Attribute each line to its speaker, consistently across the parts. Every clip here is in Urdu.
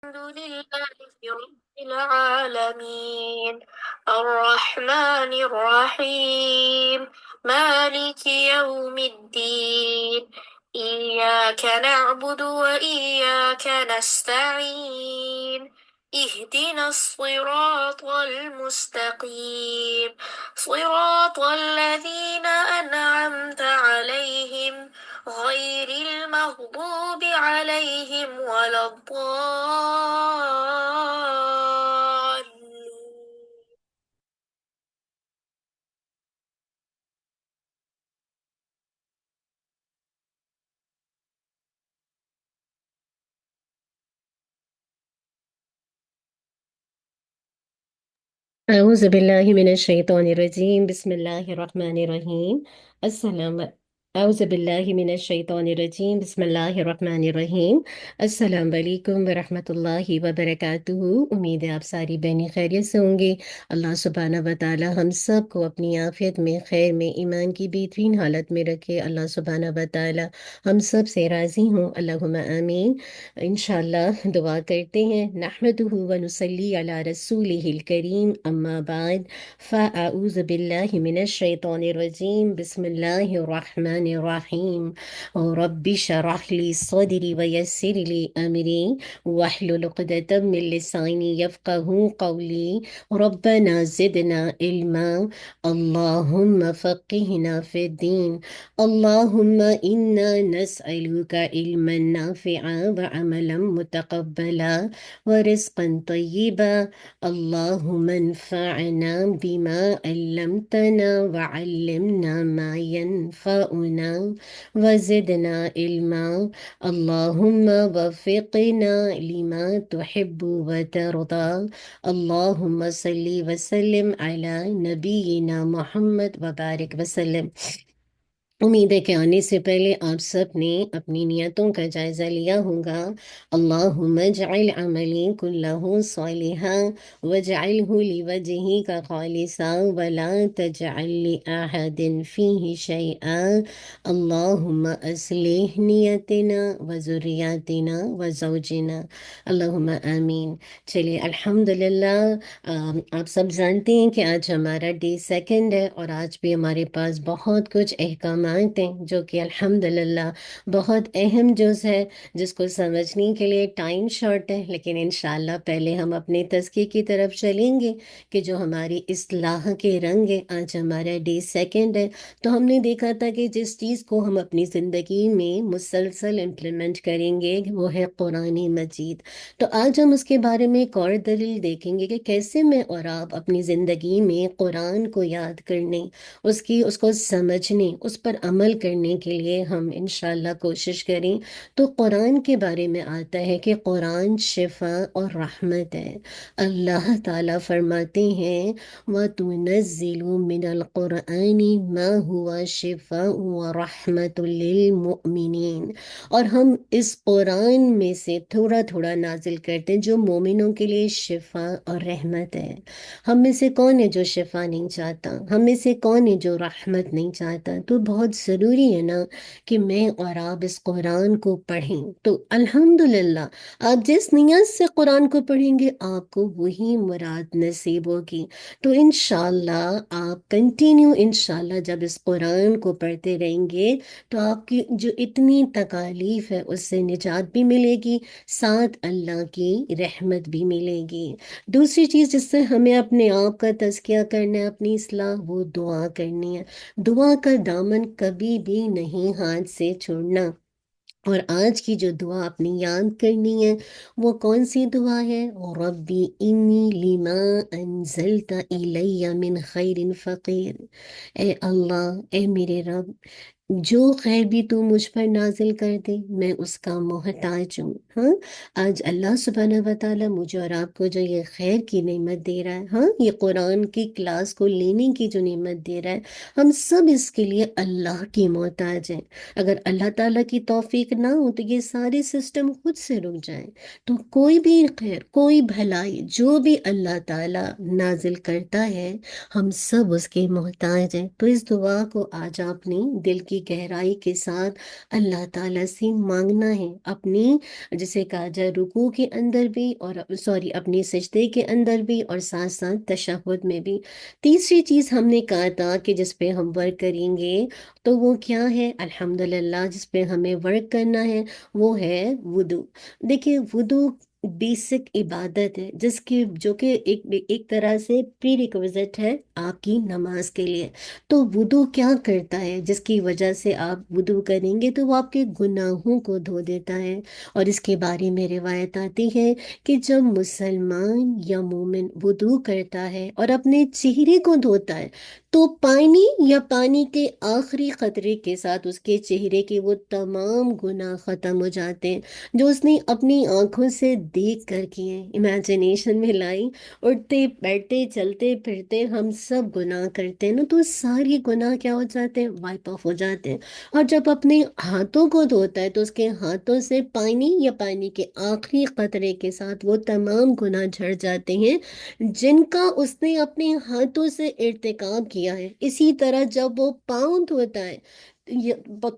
Speaker 1: الحمد لله رب العالمين الرحمن الرحيم مالك يوم الدين إياك نعبد وإياك نستعين اهدنا الصراط المستقيم صراط الذين أنعمت عليهم غير المغضوب عليهم ولا الضالين.
Speaker 2: أعوذ بالله من الشيطان الرجيم بسم الله الرحمن الرحيم السلام أعوذ بالله من الشيطان الرجيم بسم الله الرحمن الرحیم السلام علیکم ورحمۃ اللہ وبرکاتہ۔ امید ہے آپ ساری بہنیں خیریت سے ہوں گے۔ اللہ سبحانہ و تعالی ہم سب کو اپنی عافیت میں، خیر میں، ایمان کی بہترین حالت میں رکھے۔ اللہ سبحانہ و تعالی ہم سب سے راضی ہوں، اللہم آمین۔ انشاءاللہ دعا کرتے ہیں۔ نحمدہ ونصلی علی رسولہ الکریم، اما بعد فاعوذ باللہ من الشیطان الرجیم، بسم اللہ الرحمن الرحیم۔ رب اشرح لی صدری ویسر لی امری واحلل عقدۃ من لسانی یفقہوا قولی، ربنا زدنا علما، اللہم فقہنا فی الدین، اللہم انا نسألک علما نافعا وعملا متقبلا ورزقا طیبا، اللہم انفعنا بما علمتنا وعلمنا ما ينفعنا وزدنا علما، اللہم وفقنا لما تحب وترضى، اللہم صلی وسلم علی نبینا محمد وبارک وسلم۔ امید ہے کہ آنے سے پہلے آپ سب نے اپنی نیتوں کا جائزہ لیا ہوگا۔ اللہم اجعل عملی کلہ صالحا واجعلہ لوجہک خالصا ولا تجعل لأحد فیہ شیئا، اللہم اصلح نیتنا وذریاتنا وزوجنا، اللہم آمین۔ چلیے الحمدللہ، آپ سب جانتے ہیں کہ آج ہمارا ڈے سیکنڈ ہے، اور آج بھی ہمارے پاس بہت کچھ احکامات ہیں جو کہ الحمدللہ بہت اہم جز ہے، جس کو سمجھنے کے لیے ٹائم شارٹ ہے، لیکن انشاءاللہ پہلے ہم اپنے تزکیے کی طرف چلیں گے کہ جو ہماری اصلاح کے رنگ ہے۔ آج ہمارا ڈے سیکنڈ ہے، تو ہم نے دیکھا تھا کہ جس چیز کو ہم اپنی زندگی میں مسلسل امپلیمنٹ کریں گے وہ ہے قرآن مجید۔ تو آج ہم اس کے بارے میں ایک اور دلیل دیکھیں گے کہ کیسے میں اور آپ اپنی زندگی میں قرآن کو یاد کرنے، اس کو سمجھنے، اس پر عمل کرنے کے لیے ہم انشاءاللہ کوشش کریں۔ تو قرآن کے بارے میں آتا ہے کہ قرآن شفا اور رحمت ہے۔ اللہ تعالیٰ فرماتے ہیں وَتُنَزِّلُ مِنَ الْقُرْآنِ مَا هُوَ شِفَاءٌ وَرَحْمَةٌ لِّلْمُؤْمِنِينَ، اور ہم اس قرآن میں سے تھوڑا تھوڑا نازل کرتے ہیں جو مومنوں کے لیے شفا اور رحمت ہے۔ ہم میں سے کون ہے جو شفا نہیں چاہتا؟ ہم میں سے کون ہے جو رحمت نہیں چاہتا؟ تو بہت ضروری ہے نا کہ میں اور آپ اس قرآن کو پڑھیں۔ تو الحمدللہ آپ جس نیت سے قرآن کو پڑھیں گے آپ کو وہی مراد نصیب ہوگی۔ تو انشاءاللہ آپ کنٹینیو انشاءاللہ جب اس قرآن کو پڑھتے رہیں گے تو آپ کی جو اتنی تکالیف ہے اس سے نجات بھی ملے گی، ساتھ اللہ کی رحمت بھی ملے گی۔ دوسری چیز جس سے ہمیں اپنے آپ کا تزکیہ کرنا ہے، اپنی اصلاح، وہ دعا کرنی ہے۔ دعا کا دامن کبھی بھی نہیں ہاتھ سے چھوڑنا۔ اور آج کی جو دعا اپنی یاد کرنی ہے وہ کون سی دعا ہے؟ ربی انی لما انزلت الی من خیر فقیر، اے اللہ، اے میرے رب، جو خیر بھی تو مجھ پر نازل کر دے میں اس کا محتاج ہوں۔ ہاں، آج اللہ سبحانہ و تعالیٰ مجھے اور آپ کو جو یہ خیر کی نعمت دے رہا ہے، ہاں، یہ قرآن کی کلاس کو لینے کی جو نعمت دے رہا ہے، ہم سب اس کے لیے اللہ کی محتاج ہیں۔ اگر اللہ تعالیٰ کی توفیق نہ ہو تو یہ سارے سسٹم خود سے رک جائیں۔ تو کوئی بھی خیر، کوئی بھلائی جو بھی اللہ تعالیٰ نازل کرتا ہے ہم سب اس کے محتاج ہیں۔ تو اس دعا کو آج آپ نے دل کی کی گہرائی کے ساتھ اللہ تعالیٰ سے مانگنا ہے، اپنی جسے کہا جائے رکوع کے اندر بھی، اور سوری اپنی سجدے کے اندر بھی، اور ساتھ ساتھ تشہد میں بھی۔ تیسری چیز ہم نے کہا تھا کہ جس پہ ہم ورک کریں گے تو وہ کیا ہے؟ الحمدللہ جس پہ ہمیں ورک کرنا ہے وہ ہے وضو۔ دیکھیے وضو بیسک عبادت ہے جس کی جو کہ ایک طرح سے پری ریکوزٹ ہے آپ کی نماز کے لیے۔ تو وضو کیا کرتا ہے جس کی وجہ سے آپ وضو کریں گے تو وہ آپ کے گناہوں کو دھو دیتا ہے۔ اور اس کے بارے میں روایت آتی ہے کہ جب مسلمان یا مومن وضو کرتا ہے اور اپنے چہرے کو دھوتا ہے تو پانی یا پانی کے آخری قطرے کے ساتھ اس کے چہرے کے وہ تمام گناہ ختم ہو جاتے ہیں جو اس نے اپنی آنکھوں سے دیکھ کر کیے، امیجنیشن میں لائی۔ اٹھتے بیٹھتے چلتے پھرتے ہم سب گناہ کرتے ہیں نا، تو سارے گناہ کیا ہو جاتے ہیں؟ وائپ آف ہو جاتے ہیں۔ اور جب اپنے ہاتھوں کو دھوتا ہے تو اس کے ہاتھوں سے پانی یا پانی کے آخری قطرے کے ساتھ وہ تمام گناہ جھڑ جاتے ہیں جن کا اس نے اپنے ہاتھوں سے ارتکاب کیا ہے۔ اسی طرح جب وہ پاؤں دھوتا ہے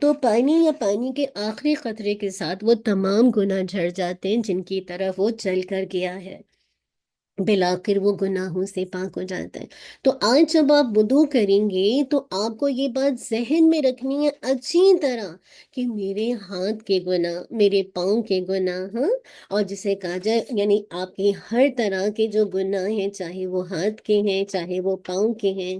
Speaker 2: تو پانی یا پانی کے آخری قطرے کے ساتھ وہ تمام گناہ جھڑ جاتے ہیں جن کی طرف وہ چل کر گیا ہے، بالآخر وہ گناہوں سے پاک ہو جاتا ہے۔ تو آج جب آپ وضو کریں گے تو آپ کو یہ بات ذہن میں رکھنی ہے اچھی طرح کہ میرے ہاتھ کے گناہ، میرے پاؤں کے گناہ، ہاں، اور جسے کہا جائے یعنی آپ کے ہر طرح کے جو گناہ ہیں، چاہے وہ ہاتھ کے ہیں چاہے وہ پاؤں کے ہیں،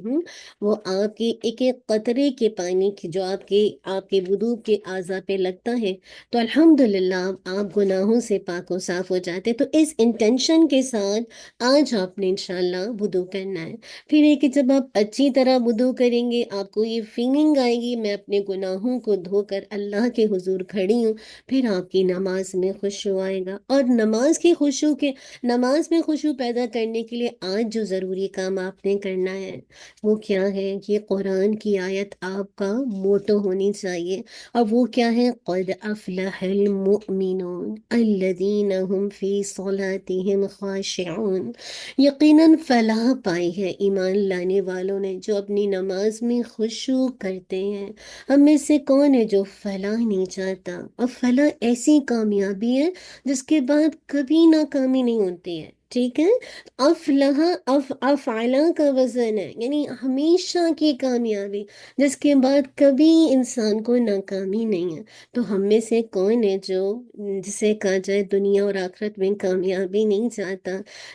Speaker 2: وہ آپ کے ایک ایک قطرے کے پانی کی جو آپ کے وضو کے اعضاء پہ لگتا ہے تو الحمدللہ آپ گناہوں سے پاک و صاف ہو جاتے۔ تو اس انٹینشن کے ساتھ آج آپ نے انشاءاللہ وضو کرنا ہے۔ پھر ایک کہ جب آپ اچھی طرح وضو کریں گے آپ کو یہ فیلنگ آئے گی میں اپنے گناہوں کو دھو کر اللہ کے حضور کھڑی ہوں، پھر آپ کی نماز میں خشوع آئے گا۔ اور نماز میں خشوع پیدا کرنے کے لیے آج جو ضروری کام آپ نے کرنا ہے وہ کیا ہے؟ یہ قرآن کی آیت آپ کا موٹو ہونی چاہیے، اور وہ کیا ہے؟ قد افلح المؤمنون الذین هم فی صلاتهم خاشعون۔ یقیناً فلاح پائی ہے ایمان لانے والوں نے جو اپنی نماز میں خشوع کرتے ہیں۔ ہم میں سے کون ہے جو فلاح نہیں چاہتا؟ اور فلاح ایسی کامیابی ہے جس کے بعد کبھی ناکامی نہیں ہوتی ہے، ٹھیک ہے؟ افلاح افعلا کا وزن ہے، یعنی ہمیشہ کی کامیابی جس کے بعد کبھی انسان کو ناکامی نہیں ہے۔ تو ہم میں سے کون ہے جو جسے کہا جائے دنیا اور آخرت میں کامیابی نہیں چاہتا،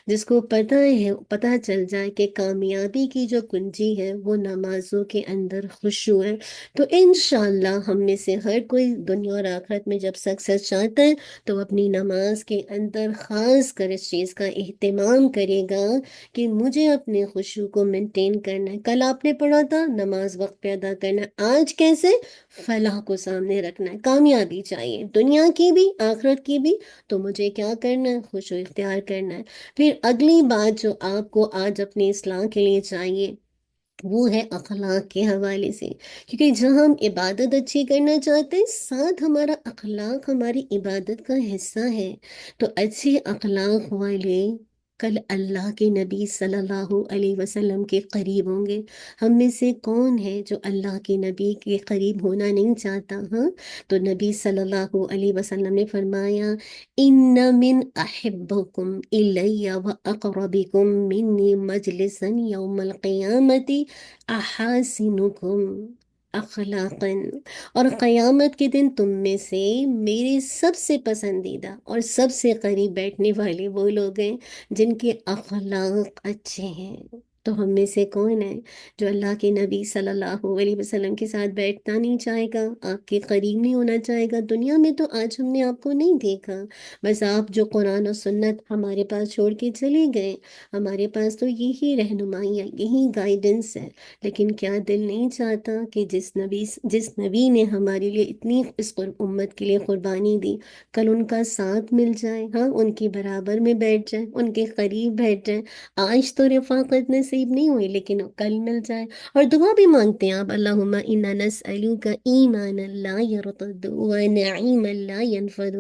Speaker 2: جس کو پتہ چل جائے کہ کامیابی کی جو کنجی ہے وہ نمازوں کے اندر خشوع ہے۔ تو انشاءاللہ ہم میں سے ہر کوئی دنیا اور آخرت میں جب سکسیس چاہتا ہے تو اپنی نماز کے اندر خاص کر اس چیز کا اہتمام کرے گا کہ مجھے اپنے خشوع کو مینٹین کرنا ہے۔ کل آپ نے پڑھا تھا نماز وقت پہ ادا کرنا ہے، آج کیسے؟ فلاح کو سامنے رکھنا ہے، کامیابی چاہیے دنیا کی بھی آخرت کی بھی، تو مجھے کیا کرنا ہے؟ خشوع اختیار کرنا ہے۔ پھر اگلی بات جو آپ کو آج اپنے اصلاح کے لیے چاہیے وہ ہے اخلاق کے حوالے سے، کیونکہ جہاں ہم عبادت اچھی کرنا چاہتے ہیں ساتھ ہمارا اخلاق ہماری عبادت کا حصہ ہے۔ تو اچھے اخلاق والے کل اللہ کے نبی صلی اللہ علیہ وسلم کے قریب ہوں گے۔ ہم میں سے کون ہے جو اللہ کے نبی کے قریب ہونا نہیں چاہتا؟ ہاں، تو نبی صلی اللہ علیہ وسلم نے فرمایا ان من احبکم الی و اقربکم منی مجلسا یوم القیامت احاسنکم اخلاقا، اور قیامت کے دن تم میں سے میرے سب سے پسندیدہ اور سب سے قریب بیٹھنے والے وہ لوگ ہیں جن کے اخلاق اچھے ہیں۔ تو ہم میں سے کون ہے جو اللہ کے نبی صلی اللہ علیہ وسلم کے ساتھ بیٹھنا نہیں چاہے گا، آپ کے قریب نہیں ہونا چاہے گا؟ دنیا میں تو آج ہم نے آپ کو نہیں دیکھا، بس آپ جو قرآن و سنت ہمارے پاس چھوڑ کے چلے گئے، ہمارے پاس تو یہی رہنمائی ہے، یہی گائیڈنس ہے، لیکن کیا دل نہیں چاہتا کہ جس نبی نے ہمارے لیے اتنی اس امت کے لیے قربانی دی کل ان کا ساتھ مل جائے، ہاں، ان کی برابر میں بیٹھ جائے، ان کے قریب بیٹھ جائے۔ آج تو رفاقت نصیب نصیب نہیں ہوئی لیکن کل مل جائے. اور دعا بھی مانگتے ہیں آپ، اللہم انا نسألوک ایمانا لا یرتد ونعیما لا ینفد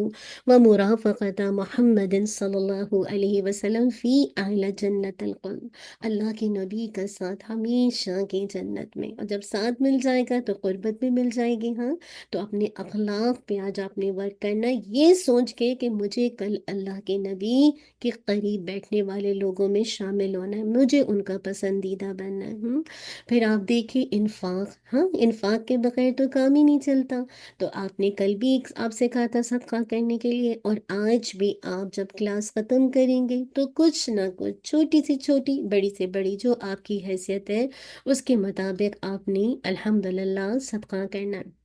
Speaker 2: ومرافقۃ محمد صلی اللہ علیہ وسلم فی اعلی جنت القلب. اللہ کے نبی کا ساتھ ہمیشہ کی جنت میں، اور جب ساتھ مل جائے گا تو قربت بھی مل جائے گی. ہاں، تو اپنے اخلاق پہ آج آپ نے ورک کرنا ہے، یہ سوچ کے کہ مجھے کل اللہ کے نبی کے قریب بیٹھنے والے لوگوں میں شامل ہونا ہے، مجھے ان کا پسندیدہ بننا ہے. پھر آپ دیکھیں انفاق، ہاں انفاق کے بغیر تو کام ہی نہیں چلتا. تو آپ نے کل بھی آپ سے کہا تھا صدقہ کرنے کے لیے، اور آج بھی آپ جب کلاس ختم کریں گے تو کچھ نہ کچھ، چھوٹی سے چھوٹی بڑی سے بڑی جو آپ کی حیثیت ہے اس کے مطابق آپ نے الحمدللہ صدقہ کرنا ہے.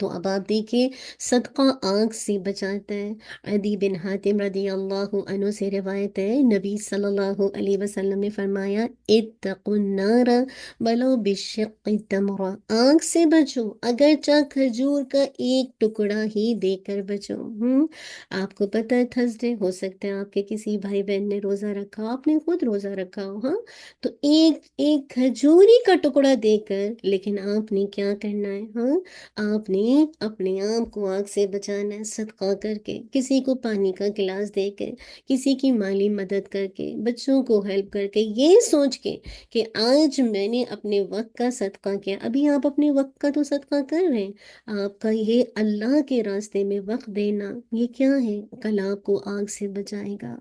Speaker 2: تو اب آپ دیکھیے، صدقہ آنکھ سے بچاتا ہے. عدی بن حاتم رضی اللہ عنہ سے روایت ہے، نبی صلی اللہ علیہ وسلم نے فرمایا اتقوا النار ولو بشق تمرہ، آنکھ سے بچو اگرچہ کھجور کا ایک ٹکڑا ہی دے کر بچو. آپ کو پتہ ہے تھرسڈے ہو سکتا ہے آپ کے کسی بھائی بہن نے روزہ رکھا ہو، آپ نے خود روزہ رکھا ہو، ہاں تو ایک ایک کھجوری کا ٹکڑا دے کر، لیکن آپ نے کیا کرنا ہے؟ ہاں، آپ نے اپنے آپ کو آگ سے بچانا ہے صدقہ کر کے، کسی کو پانی کا گلاس دے کے، کسی کی مالی مدد کر کے، بچوں کو ہیلپ کر کے، یہ سوچ کے کہ آج میں نے اپنے وقت کا صدقہ کیا. ابھی آپ اپنے وقت کا تو صدقہ کر رہے ہیں، آپ کا یہ اللہ کے راستے میں وقت دینا یہ کیا ہے؟ کل آپ کو آگ سے بچائے گا.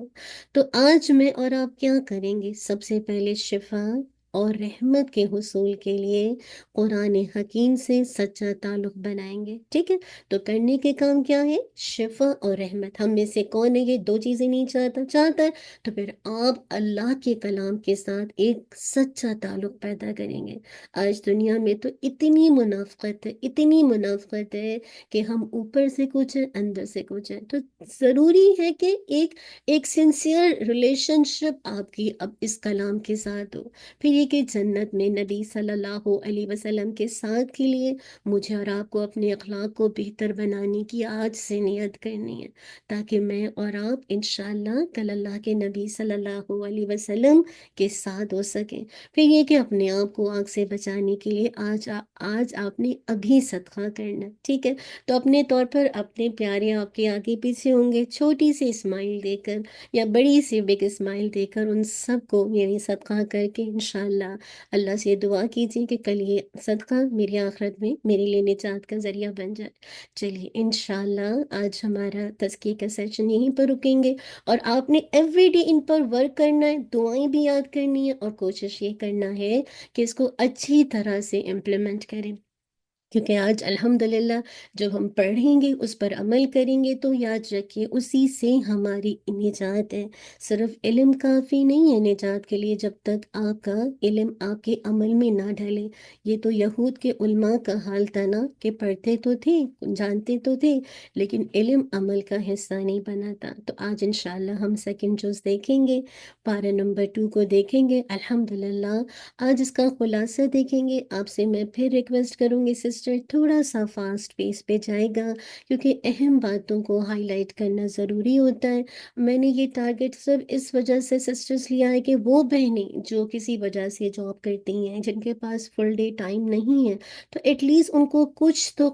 Speaker 2: تو آج میں اور آپ کیا کریں گے؟ سب سے پہلے شفا اور رحمت کے حصول کے لیے قرآن حکیم سے سچا تعلق بنائیں گے. ٹھیک ہے، تو کرنے کے کام کیا ہے؟ شفا اور رحمت. ہم میں سے کون ہے یہ دو چیزیں نہیں چاہتا ہے؟ تو پھر آپ اللہ کے کلام کے ساتھ ایک سچا تعلق پیدا کریں گے. آج دنیا میں تو اتنی منافقت ہے کہ ہم اوپر سے کچھ ہے اندر سے کچھ ہے. تو ضروری ہے کہ ایک سنسیئر ریلیشن شپ آپ کی اب اس کلام کے ساتھ ہو. پھر یہ کہ جنت میں نبی صلی اللہ علیہ وسلم کے ساتھ کے لیے مجھے اور آپ کو اپنے اخلاق کو بہتر بنانے کی آج سے نیت کرنی ہے، تاکہ میں اور آپ انشاءاللہ کل اللہ کے نبی صلی اللہ علیہ وسلم کے ساتھ ہو سکیں. پھر یہ کہ اپنے آپ کو آگ سے بچانے کے لیے آج آپ نے ابھی صدقہ کرنا. ٹھیک ہے، تو اپنے طور پر اپنے پیارے آپ کے آگے پیچھے ہوں گے، چھوٹی سی اسمائل دے کر یا بڑی سی بگ اسمائل دے کر ان سب کو یعنی صدقہ کر کے انشاءاللہ اللہ سے دعا کیجیے کہ کل یہ صدقہ میری آخرت میں میرے لیے نجات کا ذریعہ بن جائے. چلیے انشاءاللہ آج ہمارا تزکیے کا سیشن یہیں پر رکیں گے، اور آپ نے ایوری ڈے ان پر ورک کرنا ہے، دعائیں بھی یاد کرنی ہے، اور کوشش یہ کرنا ہے کہ اس کو اچھی طرح سے امپلیمنٹ کریں. کیونکہ آج الحمدللہ جب ہم پڑھیں گے اس پر عمل کریں گے تو یاد رکھیے اسی سے ہماری نجات ہے. صرف علم کافی نہیں ہے نجات کے لیے جب تک آپ کا علم آپ کے عمل میں نہ ڈھلے. یہ تو یہود کے علماء کا حال تھا نا کہ پڑھتے تو تھے، جانتے تو تھے، لیکن علم عمل کا حصہ نہیں بنا تھا. تو آج انشاءاللہ ہم سیکنڈ جز دیکھیں گے، پارہ نمبر 2 کو دیکھیں گے. الحمدللہ آج اس کا خلاصہ دیکھیں گے. آپ سے میں پھر ریکویسٹ کروں گی سسٹر تھوڑا سا فاسٹ پیس پہ جائے گا، کیونکہ اہم باتوں کو ہائی لائٹ کرنا ضروری ہوتا ہے. میں نے یہ ٹارگٹ صرف اس وجہ سے سسٹرز لیا ہے کہ وہ بہنیں جو کسی وجہ سے جاب کرتی ہیں، جن کے پاس فل ڈے ٹائم نہیں ہے، تو ایٹ لیسٹ ان کو کچھ تو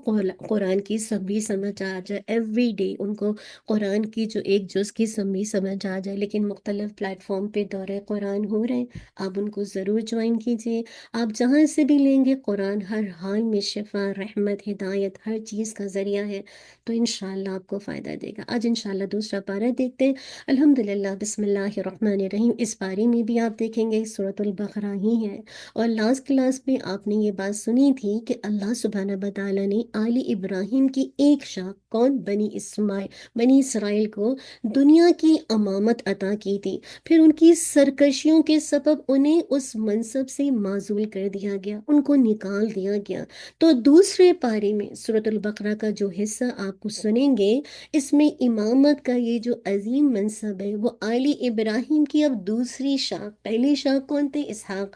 Speaker 2: قرآن کی سبھی سمجھ آ جائے. ایوری ڈے ان کو قرآن کی جو ایک جز کی سبھی سمجھ آ جائے. لیکن مختلف پلیٹ فارم پہ دورہ قرآن ہو رہے ہیں، آپ ان کو ضرور جوائن کیجیے. آپ جہاں سے بھی لیں گے قرآن ہر حال میں شفا، رحمت، ہدایت ہر چیز کا ذریعہ ہے، تو انشاءاللہ آپ کو فائدہ دے گا. آج انشاءاللہ دوسرا پارہ دیکھتے ہیں. الحمدللہ، بسم اللہ الرحمن الرحیم. اس پارے میں بھی آپ دیکھیں گے سورۃ البقرہ ہی ہے، اور لاسٹ کلاس میں آپ نے یہ بات سنی تھی کہ اللہ سبحانہ وتعالیٰ نے آل ابراہیم کی ایک شاخ کون بنی اسرائیل کو دنیا کی امامت عطا کی تھی. پھر ان کی سرکشیوں کے سبب انہیں اس منصب سے معزول کر دیا گیا، ان کو نکال دیا گیا. تو دوسرے پارے میں سورۃ البقرہ کا جو حصہ آپ کو سنیں گے، اس میں امامت کا یہ جو عظیم منصب ہے وہ آل ابراہیم کی اب دوسری شاخ، پہلی شاخ کون تھے؟ اسحاق،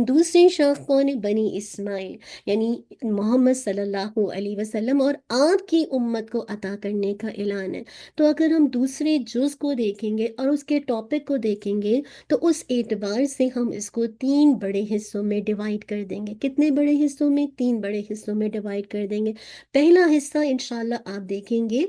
Speaker 2: دوسری شاخ کون ہے؟ بنی اسماعیل، یعنی محمد صلی اللہ علیہ وسلم اور آپ کی امت کو عطا کرنے کا اعلان ہے۔ تو اگر ہم دوسرے جز کو دیکھیں گے اور اس کے ٹاپک کو دیکھیں گے تو اس اعتبار سے ہم اس کو 3 بڑے حصوں میں ڈیوائیڈ کر دیں گے۔ کتنے بڑے حصوں میں؟ 3 بڑے حصوں میں ڈیوائیڈ کر دیں گے۔ پہلا حصہ انشاءاللہ آپ دیکھیں گے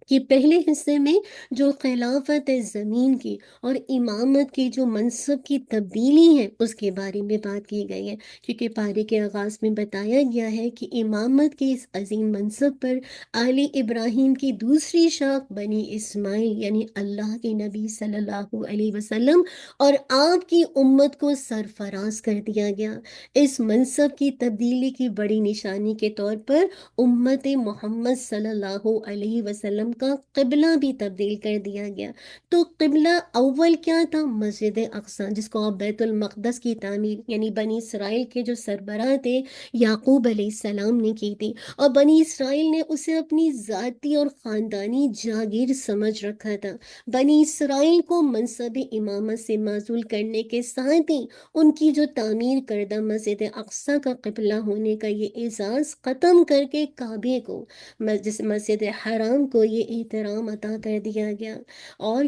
Speaker 2: کہ پہلے حصے میں جو خلافت زمین کی اور امامت کی جو منصب کی تبدیلی ہے اس کے بارے میں بات کی گئی ہے، کیونکہ پارے کے آغاز میں بتایا گیا ہے کہ امامت کے اس عظیم منصب پر آل ابراہیم کی دوسری شاخ بنی اسماعیل یعنی اللہ کے نبی صلی اللہ علیہ وسلم اور آپ کی امت کو سرفراز کر دیا گیا۔ اس منصب کی تبدیلی کی بڑی نشانی کے طور پر امت محمد صلی اللہ علیہ وسلم کا قبلہ بھی تبدیل کر دیا گیا۔ تو قبلہ اول کیا تھا؟ مسجد اقصی، جس کو آپ بیت المقدس کی تعمیر یعنی بنی اسرائیل کے جو سربراہ تھے یعقوب علیہ السلام نے کی تھی، اور بنی اسرائیل نے اسے اپنی ذاتی اور خاندانی جاگیر سمجھ رکھا تھا۔ بنی اسرائیل کو منصب امامت سے معزول کرنے کے ساتھ ہی ان کی جو تعمیر کردہ مسجد اقصی کا قبلہ ہونے کا یہ اعزاز ختم کر کے کعبے کو، مسجد حرام کو یہ احترام عطا کر دیا گیا، اور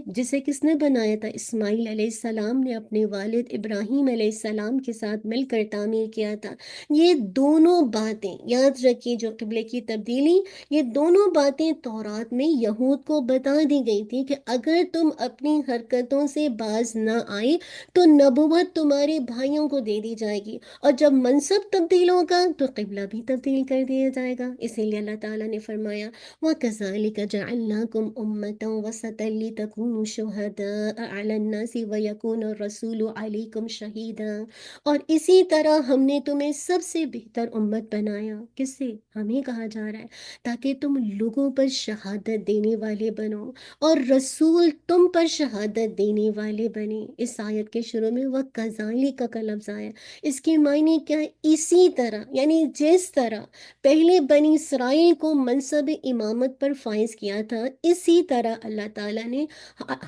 Speaker 2: جسے کس نے بنایا تھا؟ اسماعیل علیہ السلام نے اپنے والد ابراہیم علیہ السلام کے ساتھ مل کر تعمیر کیا تھا۔ یہ دونوں باتیں یاد رکھیے، جو قبلے کی تبدیلی، یہ دونوں باتیں تورات میں یہود کو بتا دی گئی تھی کہ اگر تم اپنی حرکتوں سے باز نہ آئے تو نبوت تمہارے بھائیوں کو دے دی جائے گی، اور جب منصب تبدیل ہوگا تو قبلہ بھی تبدیل کر دیا جائے گا۔ اسی لیے اللہ تعالیٰ نے فرمایا وَكَذَلِكَ جَعَلْنَاكُمْ أُمَّةً وَسَطًا لِتَكُونُوا شُهَدَاءَ عَلَى النَّاسِ وَيَكُونَ الرَّسُولُ عَلَيْكُمْ شَهِيدًا، اور اسی طرح ہم نے تمہیں سب سے بہتر امت بنایا۔ کس سے؟ ہمیں کہا جا رہا ہے تاکہ تم لوگوں پر شہادت دینے والے بنو اور رسول تم پر شہادت دینے والے بنے۔ اس آیت کے شروع میں وَكَذَلِكَ کا لفظ آیا، اس کے معنی کیا ہے؟ اسی طرح، یعنی جس طرح پہلے بنی اسرائیل کو منصب امامت پر فائز کیا تھا، اسی طرح اللہ تعالیٰ نے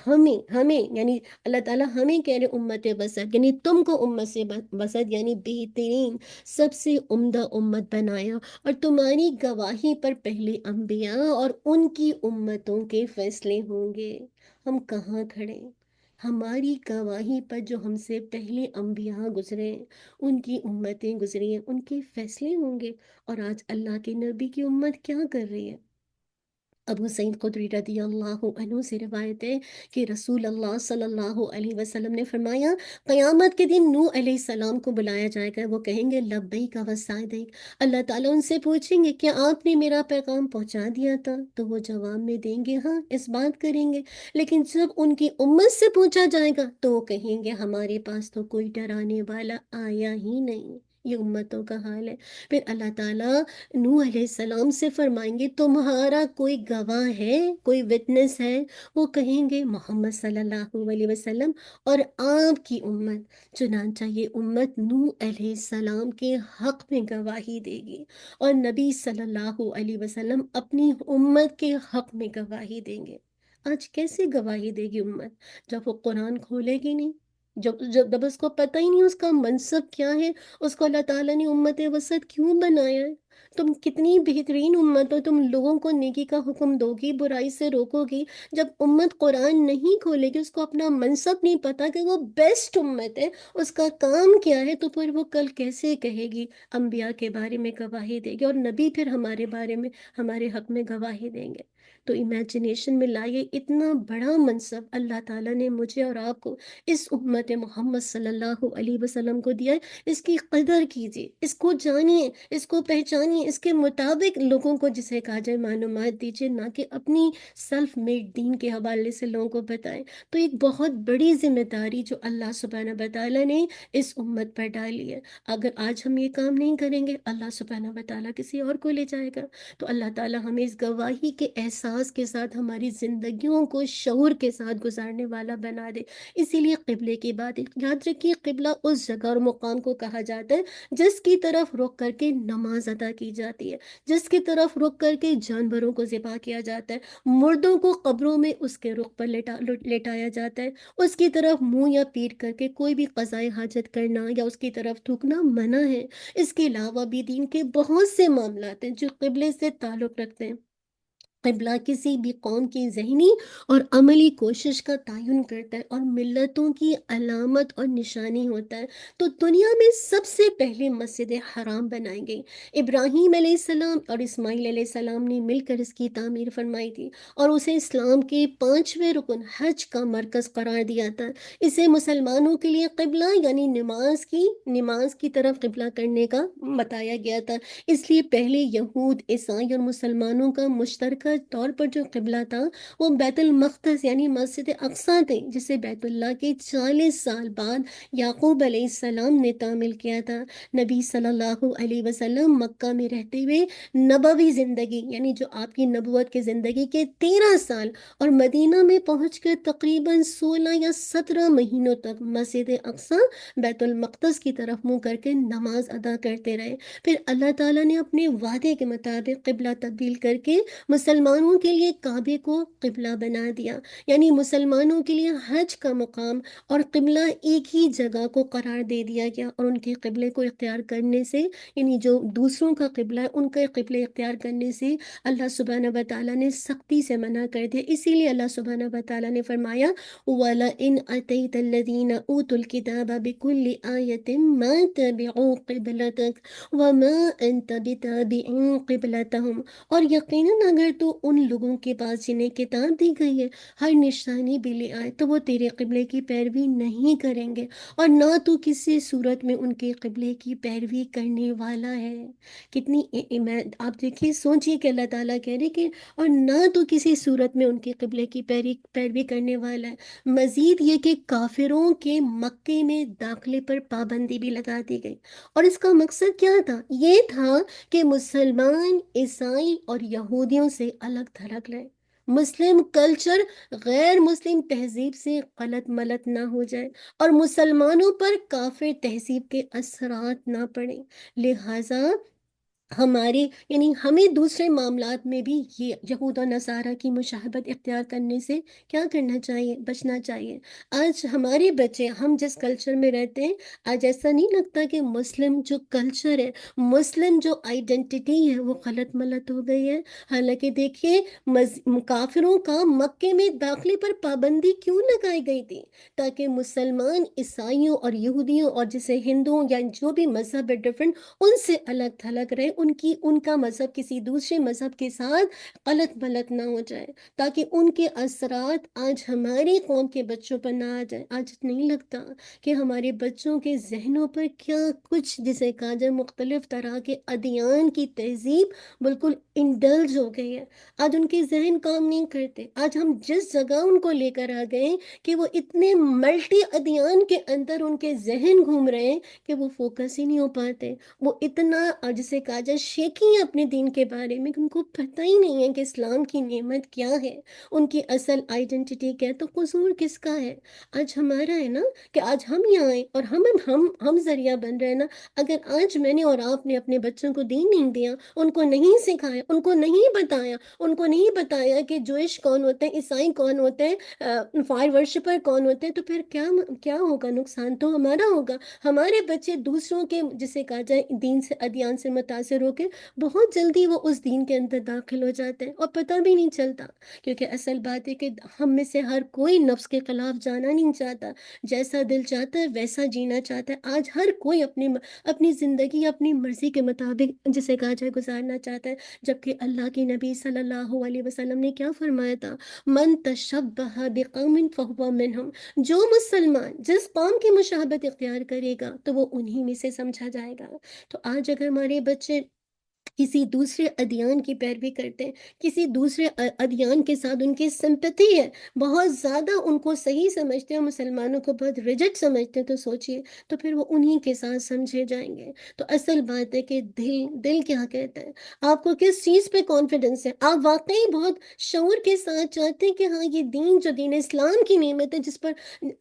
Speaker 2: ہمیں یعنی اللہ تعالیٰ ہمیں کہہ رہے امت وسط، یعنی تم کو امت سے وسط یعنی بہترین سب سے عمدہ امت بنایا، اور تمہاری گواہی پر پہلے انبیاء اور ان کی امتوں کے فیصلے ہوں گے۔ ہم کہاں کھڑے؟ ہماری گواہی پر جو ہم سے پہلے انبیاء گزرے ہیں، ان کی امتیں گزری ہیں، ان کے فیصلے ہوں گے۔ اور آج اللہ کے نبی کی امت کیا کر رہی ہے؟ ابو سعید خدری رضی اللہ عنہ سے روایت ہے کہ رسول اللہ صلی اللہ علیہ وسلم نے فرمایا قیامت کے دن نوح علیہ السلام کو بلایا جائے گا، وہ کہیں گے لبیک و سعدیک۔ اللہ تعالیٰ ان سے پوچھیں گے کیا آپ نے میرا پیغام پہنچا دیا تھا؟ تو وہ جواب میں دیں گے ہاں، اس بات کریں گے۔ لیکن جب ان کی امت سے پوچھا جائے گا تو وہ کہیں گے ہمارے پاس تو کوئی ڈرانے والا آیا ہی نہیں۔ یہ امتوں کا حال ہے۔ پھر اللہ تعالیٰ نوح علیہ السلام سے فرمائیں گے تمہارا کوئی گواہ ہے، کوئی وٹنس ہے؟ وہ کہیں گے محمد صلی اللہ علیہ وسلم اور آپ کی امت۔ چنانچہ یہ امت نوح علیہ السلام کے حق میں گواہی دے گی، اور نبی صلی اللہ علیہ وسلم اپنی امت کے حق میں گواہی دیں گے۔ آج کیسے گواہی دے گی امت؟ جب وہ قرآن کھولے گی نہیں، جب اس کو پتہ ہی نہیں اس کا منصب کیا ہے، اس کو اللہ تعالیٰ نے امت وسط کیوں بنایا ہے۔ تم کتنی بہترین امت ہو، تم لوگوں کو نیکی کا حکم دو گی، برائی سے روکو گی۔ جب امت قرآن نہیں کھولے گی، اس کو اپنا منصب نہیں پتا کہ وہ بیسٹ امت ہے، اس کا کام کیا ہے، تو پھر وہ کل کیسے کہے گی انبیاء کے بارے میں گواہی دے گی، اور نبی پھر ہمارے بارے میں ہمارے حق میں گواہی دیں گے۔ تو امیجنیشن میں لائیے، اتنا بڑا منصب اللہ تعالیٰ نے مجھے اور آپ کو اس امت محمد صلی اللہ علیہ وسلم کو دیا ہے۔ اس کی قدر کیجیے، اس کو جانیے، اس کو پہچانیے۔ یعنی اس کے مطابق لوگوں کو جسے کہا جائے معلومات دیجیے، نہ کہ اپنی سیلف میڈ دین کے حوالے سے لوگوں کو بتائیں۔ تو ایک بہت بڑی ذمہ داری جو اللہ سبحانہ وتعالیٰ نے اس امت پر ڈالی ہے، اگر آج ہم یہ کام نہیں کریں گے، اللہ سبحانہ وتعالیٰ کسی اور کو لے جائے گا۔ تو اللہ تعالیٰ ہمیں اس گواہی کے احساس کے ساتھ ہماری زندگیوں کو شعور کے ساتھ گزارنے والا بنا دے۔ اسی لیے قبلے کی بات یاد رکھیے، قبلہ اس جگہ اور مقام کو کہا جاتا ہے جس کی طرف رخ کر کے نماز ادا کی جاتی ہے، جس کی طرف رخ کر کے جانوروں کو ذبح کیا جاتا ہے، مردوں کو قبروں میں اس کے رخ پر لٹایا جاتا ہے، اس کی طرف منہ یا پیٹ کر کے کوئی بھی قضائے حاجت کرنا یا اس کی طرف تھوکنا منع ہے۔ اس کے علاوہ بھی دین کے بہت سے معاملات ہیں جو قبلے سے تعلق رکھتے ہیں۔ قبلہ کسی بھی قوم کی ذہنی اور عملی کوشش کا تعین کرتا ہے اور ملتوں کی علامت اور نشانی ہوتا ہے۔ تو دنیا میں سب سے پہلے مسجد حرام بنائی گئی، ابراہیم علیہ السلام اور اسماعیل علیہ السلام نے مل کر اس کی تعمیر فرمائی تھی، اور اسے اسلام کے 5ویں رکن حج کا مرکز قرار دیا تھا۔ اسے مسلمانوں کے لیے قبلہ یعنی نماز کی طرف قبلہ کرنے کا بتایا گیا تھا۔ اس لیے پہلے یہود، عیسائی اور مسلمانوں کا مشترکہ طور پر جو قبلہ تھا وہ بیت المقدس یعنی مسجد اقصیٰ تھے، جسے بیت اللہ کے 40 سال بعد یعقوب علیہ السلام نے تعمیر کیا تھا۔ نبی صلی اللہ علیہ وسلم مکہ میں رہتے ہوئے نبوی زندگی یعنی جو آپ کی نبوت کی زندگی کے 13 سال اور مدینہ میں پہنچ کر تقریباً 16 یا 17 مہینوں تک مسجد اقصیٰ بیت المقدس کی طرف منہ کر کے نماز ادا کرتے رہے۔ پھر اللہ تعالیٰ نے اپنے وعدے کے مطابق قبلہ تبدیل کر کے مسلمانوں کے لیے کعبے کو قبلہ بنا دیا، یعنی مسلمانوں کے لیے حج کا مقام اور قبلہ ایک ہی جگہ کو قرار دے دیا گیا، اور ان کے قبلے کو اختیار کرنے سے یعنی جو دوسروں کا قبلہ ہے ان کا قبلہ اختیار کرنے سے اللہ سبحانہ وتعالیٰ نے سختی سے منع کر دیا۔ اسی لیے اللہ سبحانہ وتعالیٰ نے فرمایا وَلَئِنْ أَتَيْتَ الَّذِينَ أُوتُوا الْكِتَابَ بِكُلِّ آيَةٍ مَا تَبِعُوا قِبْلَتَكَ وَمَا أَنْتَ بِتَابِعٍ قِبْلَتَهُمْ، اور یقیناً اگر تو ان لوگوں کے پاس جنہیں کتاب دی گئی ہے ہر نشانی بھی لے آئے تو وہ تیرے قبلے کی پیروی نہیں کریں گے، اور نہ تو کسی صورت میں ان کے قبلے کی پیروی کرنے والا ہے۔ کتنی آپ دیکھیے، سوچیے کہ اللہ تعالیٰ کہہ رہے کہ اور نہ تو کسی صورت میں ان کے قبلے کی پیروی کرنے والا ہے۔ مزید یہ کہ کافروں کے مکے میں داخلے پر پابندی بھی لگا دی گئی، اور اس کا مقصد کیا تھا؟ یہ تھا کہ مسلمان عیسائی اور یہودیوں سے الگ تھلگ رہے، مسلم کلچر غیر مسلم تہذیب سے غلط ملت نہ ہو جائے، اور مسلمانوں پر کافر تہذیب کے اثرات نہ پڑیں۔ لہٰذا ہمارے یعنی ہمیں دوسرے معاملات میں بھی یہ یہود و نصارہ کی مشابہت اختیار کرنے سے کیا کرنا چاہیے؟ بچنا چاہیے۔ آج ہمارے بچے، ہم جس کلچر میں رہتے ہیں، آج ایسا نہیں لگتا کہ مسلم جو کلچر ہے، مسلم جو آئیڈینٹی ہے وہ غلط ملت ہو گئی ہے؟ حالانکہ دیکھیے کافروں کا مکے میں داخلے پر پابندی کیوں لگائی گئی تھی؟ تاکہ مسلمان عیسائیوں اور یہودیوں اور جسے ہندوؤں یا جو بھی مذہب ہے ڈفرینٹ، ان سے الگ تھلگ رہے، ان کا مذہب کسی دوسرے مذہب کے ساتھ غلط ملت نہ ہو جائے، تاکہ ان کے اثرات آج ہماری قوم کے بچوں پر نہ آ جائے۔ آج نہیں لگتا کہ ہمارے بچوں کے ذہنوں پر کیا کچھ جسے کہا جائے مختلف طرح کے ادیان کی تہذیب بالکل انڈلج ہو گئی ہے۔ آج ان کے ذہن کام نہیں کرتے۔ آج ہم جس جگہ ان کو لے کر آ گئے کہ وہ اتنے ملٹی ادیان کے اندر ان کے ذہن گھوم رہے ہیں کہ وہ فوکس ہی نہیں ہو پاتے، وہ اتنا جسے کہا جائے شیکی ہیں اپنے دین کے بارے میں کہ ان کو پتہ ہی نہیں ہے کہ اسلام کی نعمت کیا ہے، ان کی اصل آئیڈینٹی کیا ہے۔ تو قصور کس کا ہے؟ آج ہمارا ہے نا، کہ آج ہم یہاں آئے اور ہم ذریعہ بن رہے ہیں نا۔ اگر آج میں نے اور آپ نے اپنے بچوں کو دین نہیں دیا، ان کو نہیں سکھایا، ان کو نہیں بتایا کہ جوئش کون ہوتے ہیں، عیسائی کون ہوتے ہیں، فائر ورشپر کون ہوتے ہیں، تو پھر کیا ہوگا؟ نقصان تو ہمارا ہوگا۔ ہمارے بچے دوسروں کے جسے کہا جائے دین سے ادیان سے متاثر ہو کے بہت جلدی وہ اس دین کے اندر داخل ہو جاتے ہیں اور پتہ بھی نہیں چلتا، کیونکہ اصل بات ہے کہ ہم میں سے ہر کوئی نفس کے خلاف جانا نہیں چاہتا، جیسا دل چاہتا ہے ویسا جینا چاہتا ہے۔ آج ہر کوئی اپنی زندگی اپنی مرضی کے مطابق جسے کہا جائے گزارنا چاہتا ہے، جبکہ اللہ کے نبی صلی اللہ علیہ وسلم نے کیا فرمایا تھا؟ من تشبہ بقوم فہو منہم، جو مسلمان جس قوم کی مشابہت اختیار کرے گا تو وہ انہی میں سے سمجھا جائے گا۔ تو آج اگر ہمارے بچے کسی دوسرے ادیان کی پیروی کرتے ہیں، کسی دوسرے ادیان کے ساتھ ان کی سمپتی ہے، بہت زیادہ ان کو صحیح سمجھتے ہیں، مسلمانوں کو بہت ریجٹ سمجھتے ہیں، تو سوچئے تو پھر وہ انہی کے ساتھ سمجھے جائیں گے۔ تو اصل بات ہے کہ دل کیا کہتا ہے، آپ کو کس چیز پہ کانفیڈنس ہے، آپ واقعی بہت شعور کے ساتھ چاہتے ہیں کہ ہاں یہ دین جو دین اسلام کی نعمت ہے جس پر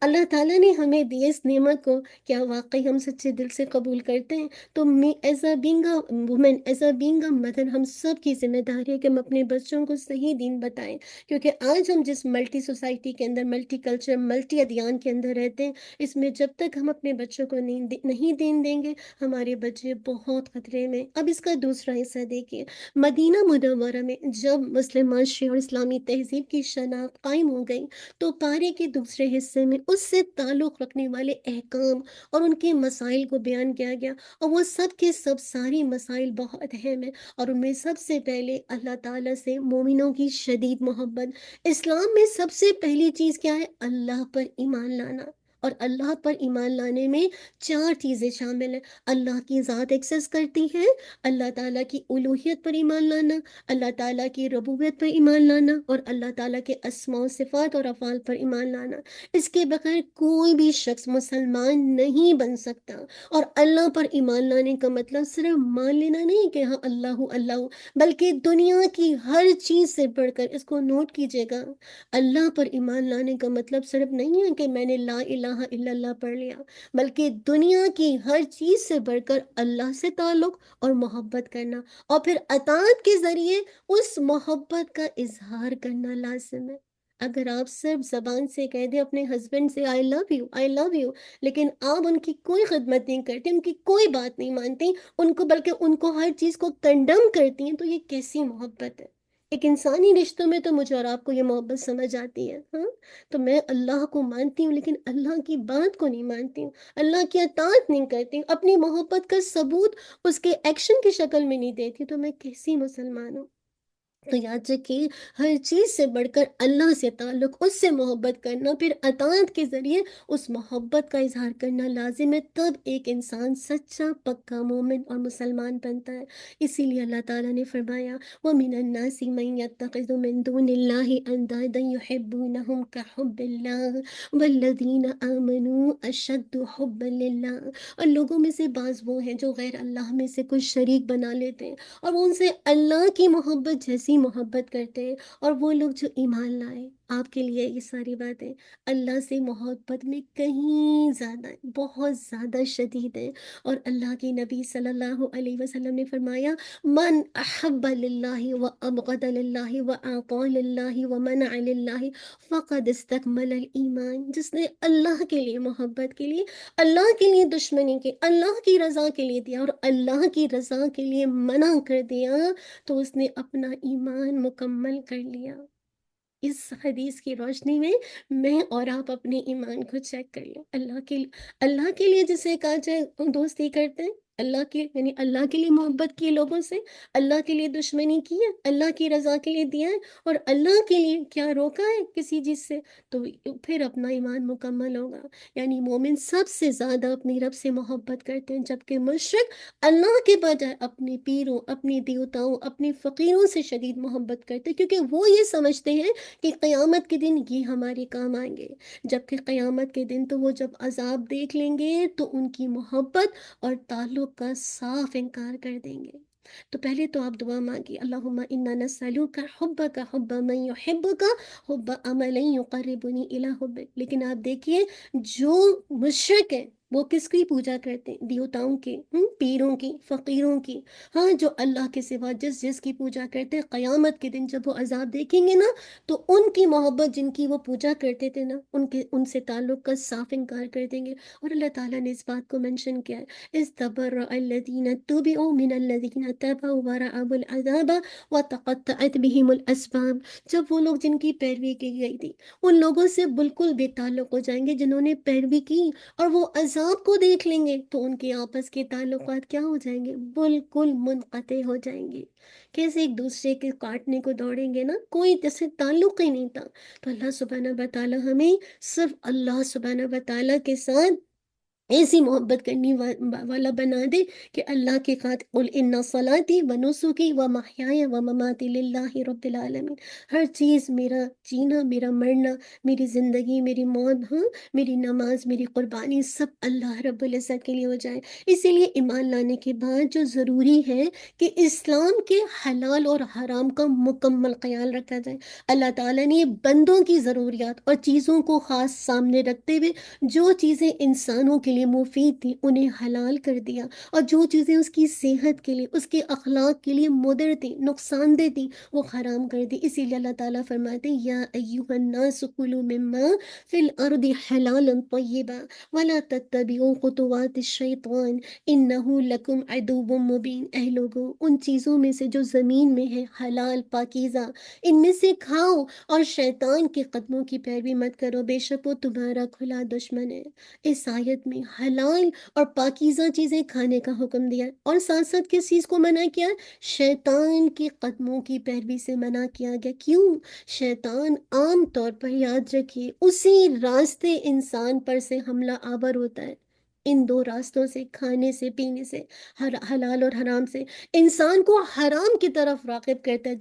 Speaker 2: اللہ تعالیٰ نے ہمیں دی اس نعمت کو، کیا واقعی ہم سچے دل سے قبول کرتے ہیں؟ تو as a being a woman, as a being a mother, ہم سب کی ذمہ داری ہے کہ ہم اپنے بچوں کو صحیح دین بتائیں، کیونکہ آج ہم جس ملٹی سوسائٹی کے اندر، ملٹی کلچر، ملٹی ادیان کے اندر رہتے ہیں، اس میں جب تک ہم اپنے بچوں کو نہیں دین دیں گے، ہمارے بچے بہت خطرے میں۔ اب اس کا دوسرا حصہ دیکھیے، مدینہ منورہ میں جب مسلم معاشرے اور اسلامی تہذیب کی شناخت قائم ہو گئی، تو پارے کے دوسرے حصے میں اس سے تعلق رکھنے والے احکام اور ان کے مسائل کو بیان کیا گیا، اور وہ سب کے سب ساری مسائل بہت اہم ہیں، اور ان میں سب سے پہلے اللہ تعالیٰ سے مومنوں کی شدید محبت۔ اسلام میں سب سے پہلی چیز کیا ہے؟ اللہ پر ایمان لانا، اور اللہ پر ایمان لانے میں 4 چیزیں شامل ہیں۔ اللہ کی ذات ایکسس کرتی ہے، اللہ تعالیٰ کی الوہیت پر ایمان لانا، اللہ تعالیٰ کی ربوبیت پر ایمان لانا، اور اللہ تعالیٰ کے اسماء و صفات اور افعال پر ایمان لانا۔ اس کے بغیر کوئی بھی شخص مسلمان نہیں بن سکتا۔ اور اللہ پر ایمان لانے کا مطلب صرف مان لینا نہیں کہ ہاں اللہ اللہ، بلکہ دنیا کی ہر چیز سے بڑھ کر، اس کو نوٹ کیجئے گا، اللہ پر ایمان لانے کا مطلب صرف نہیں ہے کہ میں نے لا الہ الا اللہ پڑھ لیا، بلکہ دنیا کی ہر چیز سے بڑھ کر اللہ سے تعلق اور محبت کرنا، اور پھر اطاعت کے ذریعے اس محبت کا اظہار کرنا لازم ہے۔ اگر آپ صرف زبان سے کہہ دیں اپنے ہسبینڈ سے آئی love you, I love you, لیکن آپ ان کی کوئی خدمت نہیں کرتی، ان کی کوئی بات نہیں مانتی، ان کو بلکہ ان کو ہر چیز کو کنڈم کرتی ہیں، تو یہ کیسی محبت ہے؟ ایک انسانی رشتوں میں تو مجھے اور آپ کو یہ محبت سمجھ آتی ہے، ہاں؟ تو میں اللہ کو مانتی ہوں لیکن اللہ کی بات کو نہیں مانتی ہوں، اللہ کی اطاعت نہیں کرتی ہوں، اپنی محبت کا ثبوت اس کے ایکشن کی شکل میں نہیں دیتی، تو میں کیسی مسلمان ہوں؟ تو یاد رکھیے، ہر چیز سے بڑھ کر اللہ سے تعلق، اس سے محبت کرنا، پھر اطاعت کے ذریعے اس محبت کا اظہار کرنا لازم ہے، تب ایک انسان سچا پکا مومن اور مسلمان بنتا ہے۔ اسی لیے اللہ تعالیٰ نے فرمایا وَمِنَ النَّاسِ مَن يَتَّخِذُ مِن دُونِ اللَّهِ أَندَادًا يُحِبُّونَهُمْ كَحُبِّ اللَّهِ وَالَّذِينَ آمَنُوا أَشَدُّ حُبًّا لِلَّهِ۔ اور لوگوں میں سے بعض وہ ہیں جو غیر اللہ میں سے کچھ شریک بنا لیتے ہیں، اور وہ ان سے اللہ کی محبت جیسی محبت کرتے ہیں، اور وہ لوگ جو ایمان لائے۔ آپ کے لیے یہ ساری باتیں اللہ سے محبت میں کہیں زیادہ، بہت زیادہ شدید ہیں، اور اللہ کی نبی صلی اللہ علیہ وسلم نے فرمایا من احب للہ و ابغض للہ و اعطى للہ و منع للہ فقد استکمل الایمان۔ جس نے اللہ کے لیے محبت کے لیے، اللہ کے لیے دشمنی کے، اللہ کی رضا کے لیے دیا، اور اللہ کی رضا کے لیے منع کر دیا، تو اس نے اپنا ایمان مکمل کر لیا۔ اس حدیث کی روشنی میں اور آپ اپنے ایمان کو چیک کر لیں۔ اللہ کے لیے جسے کہا جائے دوستی کرتے ہیں، اللہ کے یعنی اللہ کے لیے محبت کی لوگوں سے، اللہ کے لیے دشمنی کی ہے، اللہ کی رضا کے لیے دیا ہے، اور اللہ کے لیے کیا روکا ہے کسی چیز سے، تو پھر اپنا ایمان مکمل ہوگا۔ یعنی مومن سب سے زیادہ اپنی رب سے محبت کرتے ہیں، جبکہ مشرک اللہ کے بجائے اپنے پیروں، اپنے دیوتاؤں، اپنے فقیروں سے شدید محبت کرتے ہیں، کیونکہ وہ یہ سمجھتے ہیں کہ قیامت کے دن یہ ہمارے کام آئیں گے، جبکہ قیامت کے دن تو وہ جب عذاب دیکھ لیں گے تو ان کی محبت اور تعلق کا صاف انکار کر دیں گے۔ تو پہلے تو آپ دعا مانگی اللہم انا نسألوک حبک حب من یحبک حب عمل یقربنی الی حبک۔ لیکن آپ دیکھیے جو مشرک ہیں وہ کس کی پوجا کرتے ہیں؟ دیوتاؤں کی، پیروں کی، فقیروں کی، ہاں، جو اللہ کے سوا جس کی پوجا کرتے ہیں، قیامت کے دن جب وہ عذاب دیکھیں گے نا، تو ان کی محبت جن کی وہ پوجا کرتے تھے نا، ان سے تعلق کا صاف انکار کر دیں گے۔ اور اللہ تعالیٰ نے اس بات کو منشن کیا ہے استبرأ الذین اتبعوا من الذین تبعوا ورأوا العذاب وتقطعت بهم الاسباب۔ جب وہ لوگ جن کی پیروی کی گئی تھی ان لوگوں سے بالکل بے تعلق ہو جائیں گے جنہوں نے پیروی کی، اور وہ عذاب کو دیکھ لیں گے تو ان کے آپس کے تعلقات کیا ہو جائیں گے؟ بالکل منقطع ہو جائیں گے۔ کیسے ایک دوسرے کے کاٹنے کو دوڑیں گے نا، کوئی جیسے تعلق ہی نہیں تھا۔ تو اللہ سبحانہ و تعالیٰ ہمیں صرف اللہ سبحانہ و تعالیٰ کے ساتھ ایسی محبت کرنے والا بنا دے کہ اللہ کے خاطر قل ان صلاتی و نسکی و محیای و مماتی للہ رب العالمین، ہر چیز، میرا جینا، میرا مرنا، میری زندگی، میری موت، ہاں، میری نماز، میری قربانی، سب اللہ رب العزت کے لیے ہو جائے۔ اسی لیے ایمان لانے کے بعد جو ضروری ہے کہ اسلام کے حلال اور حرام کا مکمل خیال رکھا جائے۔ اللہ تعالیٰ نے بندوں کی ضروریات اور چیزوں کو خاص سامنے رکھتے ہوئے جو چیزیں انسانوں کے لیے مفید تھیں انہیں حلال کر دیا، اور جو چیزیں اس کی صحت کے لیے، اس کے اخلاق کے لیے مضر تھیں، نقصان دہ تھیں، وہ حرام کر دی۔ اسی لیے اللہ تعالیٰ فرماتے ہیں یا ایھا الناس کلوا مما فی الارض حلالا طیبا ولا تتبعوا خطوات الشیطان انہ لکم عدو مبین۔ اے لوگو، ان چیزوں میں سے جو زمین میں ہے حلال پاکیزہ، ان میں سے کھاؤ، اور شیطان کے قدموں کی پیروی مت کرو، بے شک وہ تمہارا کھلا دشمن ہے۔ اس آیت میں حلال اور پاکیزہ چیزیں کھانے کا حکم دیا ہے، اور ساتھ ساتھ کس چیز کو منع کیا ہے؟ شیطان کے قدموں کی پیروی سے منع کیا گیا۔ کیوں؟ شیطان عام طور پر، یاد رکھیے، اسی راستے انسان پر سے حملہ آور ہوتا ہے، ان دو راستوں سے، کھانے سے، پینے سے، حلال اور حرام سے۔ انسان کو حرام کی طرف راغب کرتا ہے،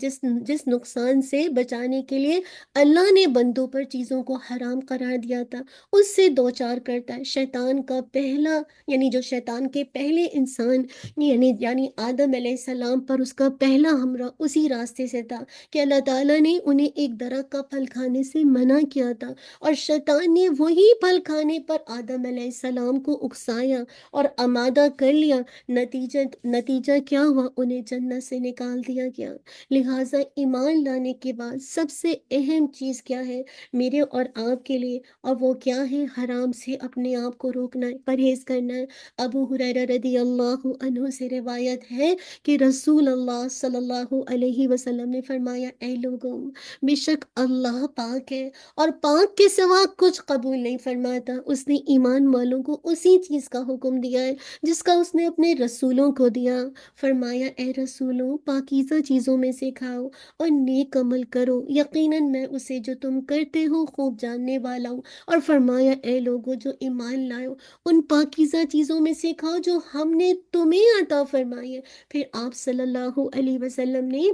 Speaker 2: جس نقصان سے بچانے کے لیے اللہ نے بندوں پر چیزوں کو حرام قرار دیا تھا، اس سے دو چار کرتا ہے۔ شیطان کا پہلا، یعنی جو شیطان کے پہلے انسان، یعنی آدم علیہ السلام پر اس کا پہلا حملہ اسی راستے سے تھا کہ اللہ تعالیٰ نے انہیں ایک درخت کا پھل کھانے سے منع کیا تھا، اور شیطان نے وہی پھل کھانے پر آدم علیہ السلام کو اکسایا اور آمادہ کر لیا۔ نتیجہ کیا ہوا؟ انہیں جنت سے نکال دیا گیا۔ لہٰذا ایمان لانے کے بعد سب سے اہم چیز کیا ہے میرے اور آپ کے لیے؟ اور وہ کیا ہے؟ حرام سے اپنے آپ کو روکنا ہے، پرہیز کرنا ہے۔ ابو ہریرہ رضی اللہ عنہ سے روایت ہے کہ رسول اللہ صلی اللہ علیہ وسلم نے فرمایا، اے لوگوں، بے شک اللہ پاک ہے، اور پاک کے سوا کچھ قبول نہیں فرماتا۔ اس نے ایمان والوں کو اسی چیز کا حکم دیا ہے جس کا اس نے اپنے رسولوں کو دیا۔ فرمایا، اے رسولوں، پاکیزہ چیزوں میں سے کھاؤ اور نیک عمل کرو، یقیناً میں اسے جو تم کرتے ہو خوب جاننے والا ہوں۔ اور فرمایا، اے لوگوں جو ایمان لائو، ان پاکیزہ چیزوں میں سے کھاؤ جو ہم نے تمہیں عطا فرمائی ہے۔ پھر آپ صلی اللہ علیہ وسلم نے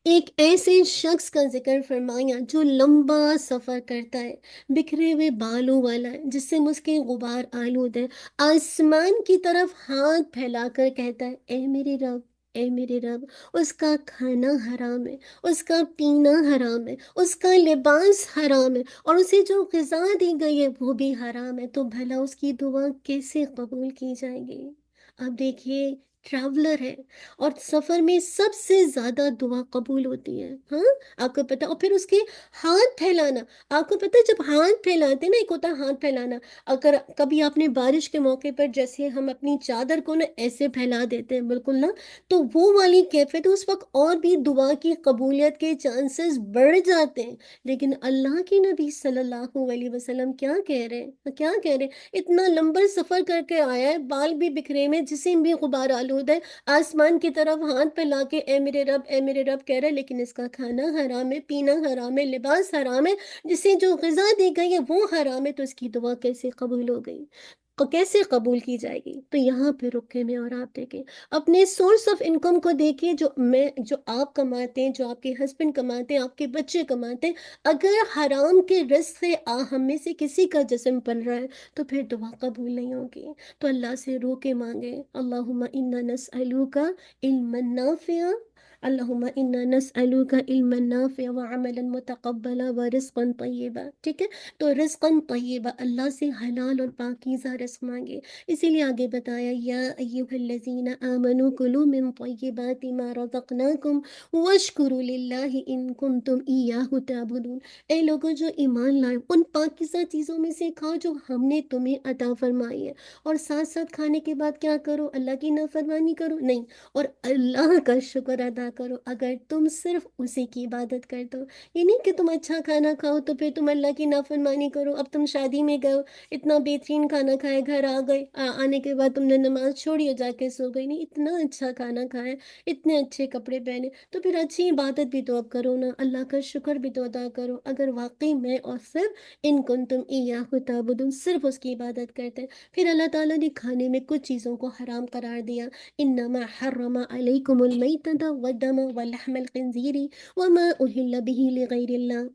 Speaker 2: ایک ایسے شخص کا ذکر فرمایا جو لمبا سفر کرتا ہے، بکھرے ہوئے بالوں والا ہے، جس سے مسکے غبار آلود ہے، آسمان کی طرف ہاتھ پھیلا کر کہتا ہے، اے میرے رب، اے میرے رب۔ اس کا کھانا حرام ہے، اس کا پینا حرام ہے، اس کا لباس حرام ہے، اور اسے جو غذا دی گئی ہے وہ بھی حرام ہے، تو بھلا اس کی دعا کیسے قبول کی جائے گی؟ اب دیکھیے، ٹریولر ہے، اور سفر میں سب سے زیادہ دعا قبول ہوتی ہے، ہاں، آپ کو پتا۔ اور پھر اس کے ہاتھ پھیلانا، آپ کو پتا جب ہاتھ پھیلاتے نا، ایک ہوتا ہے ہاتھ پھیلانا، اگر کبھی آپ نے بارش کے موقع پر جیسے ہم اپنی چادر کو نا ایسے پھیلا دیتے ہیں بالکل نا، تو وہ والی کیفیت اس وقت اور بھی دعا کی قبولیت کے چانسز بڑھ جاتے ہیں۔ لیکن اللہ کے نبی صلی اللہ علیہ وسلم کیا کہہ رہے ہیں، کیا کہہ رہے ہیں؟ اتنا لمبا سفر کر کے آیا ہے، بال بھی بکھرے میں، جسم بھی غبار آلود ہے، آسمان کی طرف ہاتھ پہ لا کے اے میرے رب، اے میرے رب کہہ رہے، لیکن اس کا کھانا حرام ہے، پینا حرام ہے، لباس حرام ہے، جسے جو غذا دی گئی ہے وہ حرام ہے، تو اس کی دعا کیسے قبول ہو گئی، کیسے قبول کی جائے گی؟ تو یہاں پہ رکے میں، اور آپ دیکھیں اپنے سورس آف انکم کو دیکھیے، جو آپ کماتے ہیں، جو آپ کے ہسبینڈ کماتے ہیں، آپ کے بچے کماتے ہیں، اگر حرام کے رزق سے ہم میں سے کسی کا جسم پل رہا ہے تو پھر دعا قبول نہیں ہوگی۔ تو اللہ سے رو کے مانگے، اللہم انا نسألوک علما نافعا، اللہم انا نسألوک علما نافعا وعملا متقبلا ورزقا طیبا، ٹھیک ہے؟ تو رزقا طیبا، اللہ سے حلال اور پاکیزہ رزق مانگے۔ اسی لیے آگے بتایا، یا ایھا الذین آمنوا کلوا من طیبات ما رزقناکم واشکروا للہ ان کنتم ایاہ تعبدون۔ اے لوگوں جو ایمان لائے، ان پاکیزہ چیزوں میں سے کھاؤ جو ہم نے تمہیں عطا فرمائی ہے، اور ساتھ ساتھ کھانے کے بعد کیا کرو؟ اللہ کی نافرمانی کرو نہیں، اور اللہ کا شکر ادا کرو اگر تم صرف اسی کی عبادت کرتے ہو۔ یہ نہیں کہ تم اچھا کھانا کھاؤ تو پھر تم اللہ کی نافرمانی کرو۔ اب تم شادی میں گئے ہو، اتنا بہترین کھانا کھائے، گھر آ گئے، آنے کے بعد تم نے نماز چھوڑی اور جا کے سو گئی۔ نہیں، اتنا اچھا کھانا کھایا، اتنے اچھے کپڑے پہنے، تو پھر اچھی عبادت بھی تو اب کرو نا، اللہ کا شکر بھی تو ادا کرو۔ اگر واقعی میں اور صرف ان کنتم ایاہ تعبدون صرف اس کی عبادت کرتے ہیں۔ پھر اللہ تعالیٰ نے کھانے میں کچھ چیزوں کو حرام قرار دیا، انما حرم علیکم المیتۃ والدم ولحم الخنزیر وما اہل بہ لغیر اللہ۔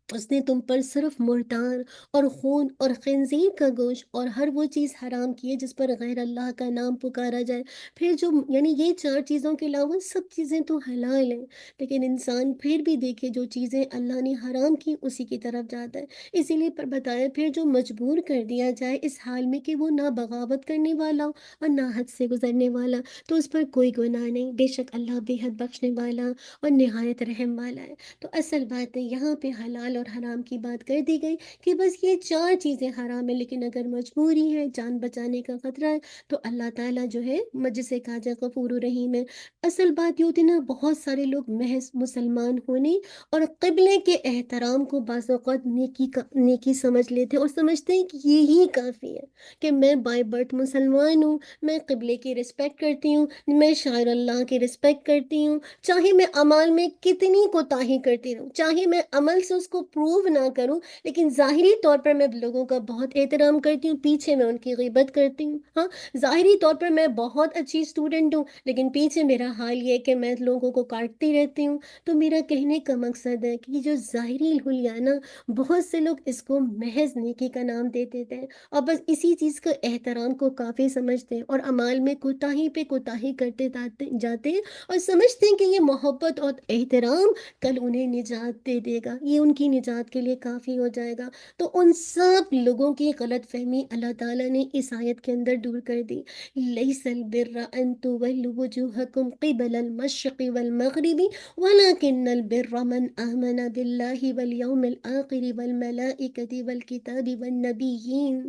Speaker 2: اس نے تم پر صرف مردار اور خون اور خنزیر کا گوشت اور ہر وہ چیز حرام کی ہے جس پر غیر اللہ کا نام پکارا جائے۔ پھر جو یعنی یہ چار چیزوں کے علاوہ سب چیزیں تو حلال ہیں، لیکن انسان پھر بھی دیکھے جو چیزیں اللہ نے حرام کی اسی کی طرف جاتا ہے۔ اسی لیے پر بتایا پھر جو مجبور کر دیا جائے اس حال میں کہ وہ نہ بغاوت کرنے والا ہو اور نہ حد سے گزرنے والا، تو اس پر کوئی گناہ نہیں، بے شک اللہ بے حد بخشنے والا اور نہایت رحم والا ہے۔ تو اصل بات ہے یہاں پہ حلال اور حرام کی بات کر دی گئی کہ بس یہ چار چیزیں حرام ہیں، لیکن اگر مجبوری ہے، جان بچانے کا خطرہ ہے، تو اللہ تعالیٰ جو ہے جسے کہا جائے غفور رحیم ہے۔ اصل بات یہ ہوتی ہے نا، بہت سارے لوگ محض مسلمان ہونے اور قبلے کے احترام کو بعض اوقات نیکی سمجھ لیتے ہیں اور سمجھتے ہیں کہ یہی کافی ہے کہ میں بائی برتھ مسلمان ہوں، میں قبلے کی رسپیکٹ کرتی ہوں، میں شاعر اللہ کی رسپیکٹ کرتی ہوں، چاہے میں عمل میں کتنی کوتاہی کرتی رہوں، چاہے میں عمل سے اس کو پروو نہ کروں، لیکن ظاہری طور پر میں لوگوں کا بہت احترام کرتی ہوں، پیچھے میں ان کی غیبت کرتی ہوں۔ ہاں، ظاہری طور پر میں بہت اچھی اسٹوڈنٹ ہوں، لیکن پیچھے میرا حال یہ ہے کہ میں لوگوں کو کاٹتی رہتی ہوں۔ تو میرا کہنے کا مقصد ہے کہ جو ظاہری الحلیہ نا، بہت سے لوگ اس کو محض نیکی کا نام دے دیتے ہیں اور بس اسی چیز کا احترام کو کافی سمجھتے ہیں اور اعمال میں کوتاہی پہ کوتاہی کرتے جاتے ہیں اور سمجھتے ہیں کہ یہ محبت اور احترام کل انہیں نجات دے دے گا، یہ ان کی نجات کے لیے کافی ہو جائے گا۔ تو ان سب لوگوں کی غلط فہمی اللہ تعالیٰ نے اس آیت کے اندر دور کر دی۔ لیس البر ان تولوا وجوہکم قبل المشرق والمغرب ولکن البر من آمن باللہ والیوم الآخر والملائکۃ والکتاب والنبیین۔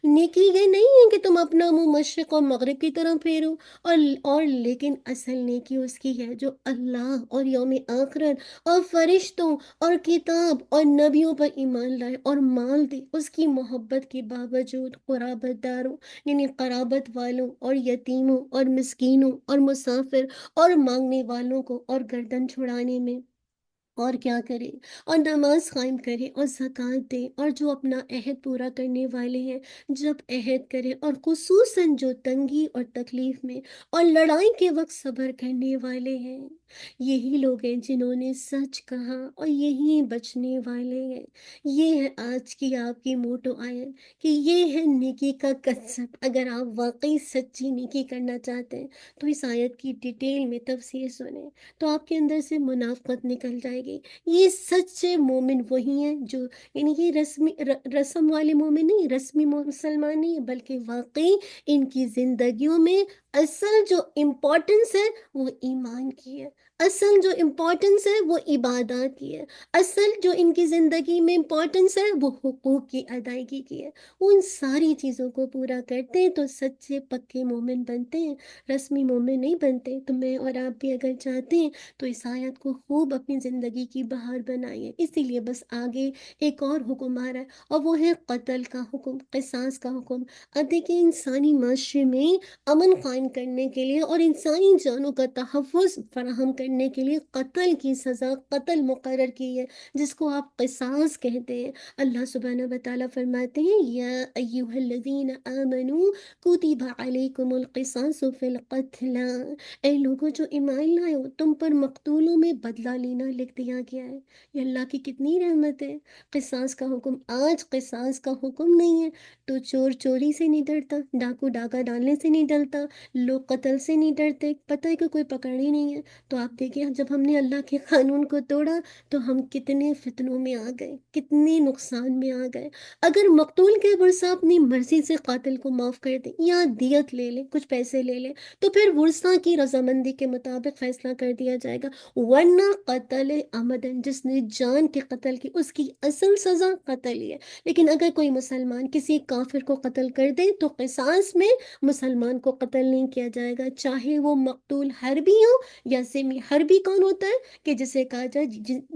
Speaker 2: نیکی یہ نہیں ہے کہ تم اپنا منہ مشرق اور مغرب کی طرف پھیرو، اور لیکن اصل نیکی اس کی ہے جو اللہ اور یوم آخرت اور فرشتوں اور کتاب اور نبیوں پر ایمان لائے اور مال دے اس کی محبت کے باوجود قرابت داروں یعنی قرابت والوں اور یتیموں اور مسکینوں اور مسافر اور مانگنے والوں کو اور گردن چھڑانے میں، اور کیا کرے، اور نماز قائم کرے اور زکوٰۃ دے، اور جو اپنا عہد پورا کرنے والے ہیں جب عہد کرے، اور خصوصاً جو تنگی اور تکلیف میں اور لڑائی کے وقت صبر کرنے والے ہیں، یہی لوگ ہیں جنہوں نے سچ کہا اور یہی بچنے والے ہیں۔ یہ ہے آج کی آپ کی موٹو آیت کہ یہ ہے نیکی کا کنسپٹ۔ اگر آپ واقعی سچی نیکی کرنا چاہتے ہیں تو اس آیت کی ڈیٹیل میں تفسیر سنیں تو آپ کے اندر سے منافقت نکل جائے گی۔ یہ سچے مومن وہی ہیں جو یعنی یہ رسم والے مومن نہیں، رسمی مسلمان نہیں، بلکہ واقعی ان کی زندگیوں میں اصل جو امپورٹنس ہے وہ ایمان کی ہے، اصل جو امپورٹنس ہے وہ عبادات کی ہے، اصل جو ان کی زندگی میں امپورٹنس ہے وہ حقوق کی ادائیگی کی ہے۔ وہ ان ساری چیزوں کو پورا کرتے ہیں تو سچے پکے مومن بنتے ہیں، رسمی مومن نہیں بنتے۔ تو میں اور آپ بھی اگر چاہتے ہیں تو اس آیت کو خوب اپنی زندگی کی بہار بنائیے۔ اسی لیے بس آگے ایک اور حکم آ رہا ہے اور وہ ہے قتل کا حکم، قصاص کا حکم۔ اب دیکھیں انسانی معاشرے میں امن قائم کرنے کے لیے اور انسانی جانوں کا تحفظ فراہم کرنے کے لیے قتل کی سزا قتل مقرر کی ہے، جس کو آپ قصاص کہتے ہیں۔ اللہ سبحانہ و تعالیٰ فرماتے ہیں یا ایھا الذین آمنوا کتب علیکم القصاص فی القتلی، اے لوگوں جو ایمان لائے ہو تم پر مقتولوں میں بدلہ لینا لکھ دیا گیا ہے۔ یہ اللہ کی کتنی رحمت ہے۔ قصاص کا حکم، آج قصاص کا حکم نہیں ہے تو چور چوری سے نہیں ڈرتا، ڈاکو ڈاکہ ڈالنے سے نہیں ڈرتا، لوگ قتل سے نہیں ڈرتے، پتہ ہے کہ کوئی پکڑ ہی نہیں ہے۔ تو آپ دیکھیں جب ہم نے اللہ کے قانون کو توڑا تو ہم کتنے فتنوں میں آ گئے، کتنے نقصان میں آ گئے۔ اگر مقتول کے ورثہ اپنی مرضی سے قاتل کو معاف کر دیں یا دیت لے لیں، کچھ پیسے لے لیں، تو پھر ورثہ کی رضامندی کے مطابق فیصلہ کر دیا جائے گا، ورنہ قتل عمدن، جس نے جان کے قتل کی، اس کی اصل سزا قتل ہی ہے۔ لیکن اگر کوئی مسلمان کسی کافر کو قتل کر دے تو قصاص میں مسلمان کو قتل نہیں کیا جائے گا، چاہے وہ مقتول حربی ہو یا ذمہ۔ حربی کون ہوتا ہے؟ کہ جسے کہا جائے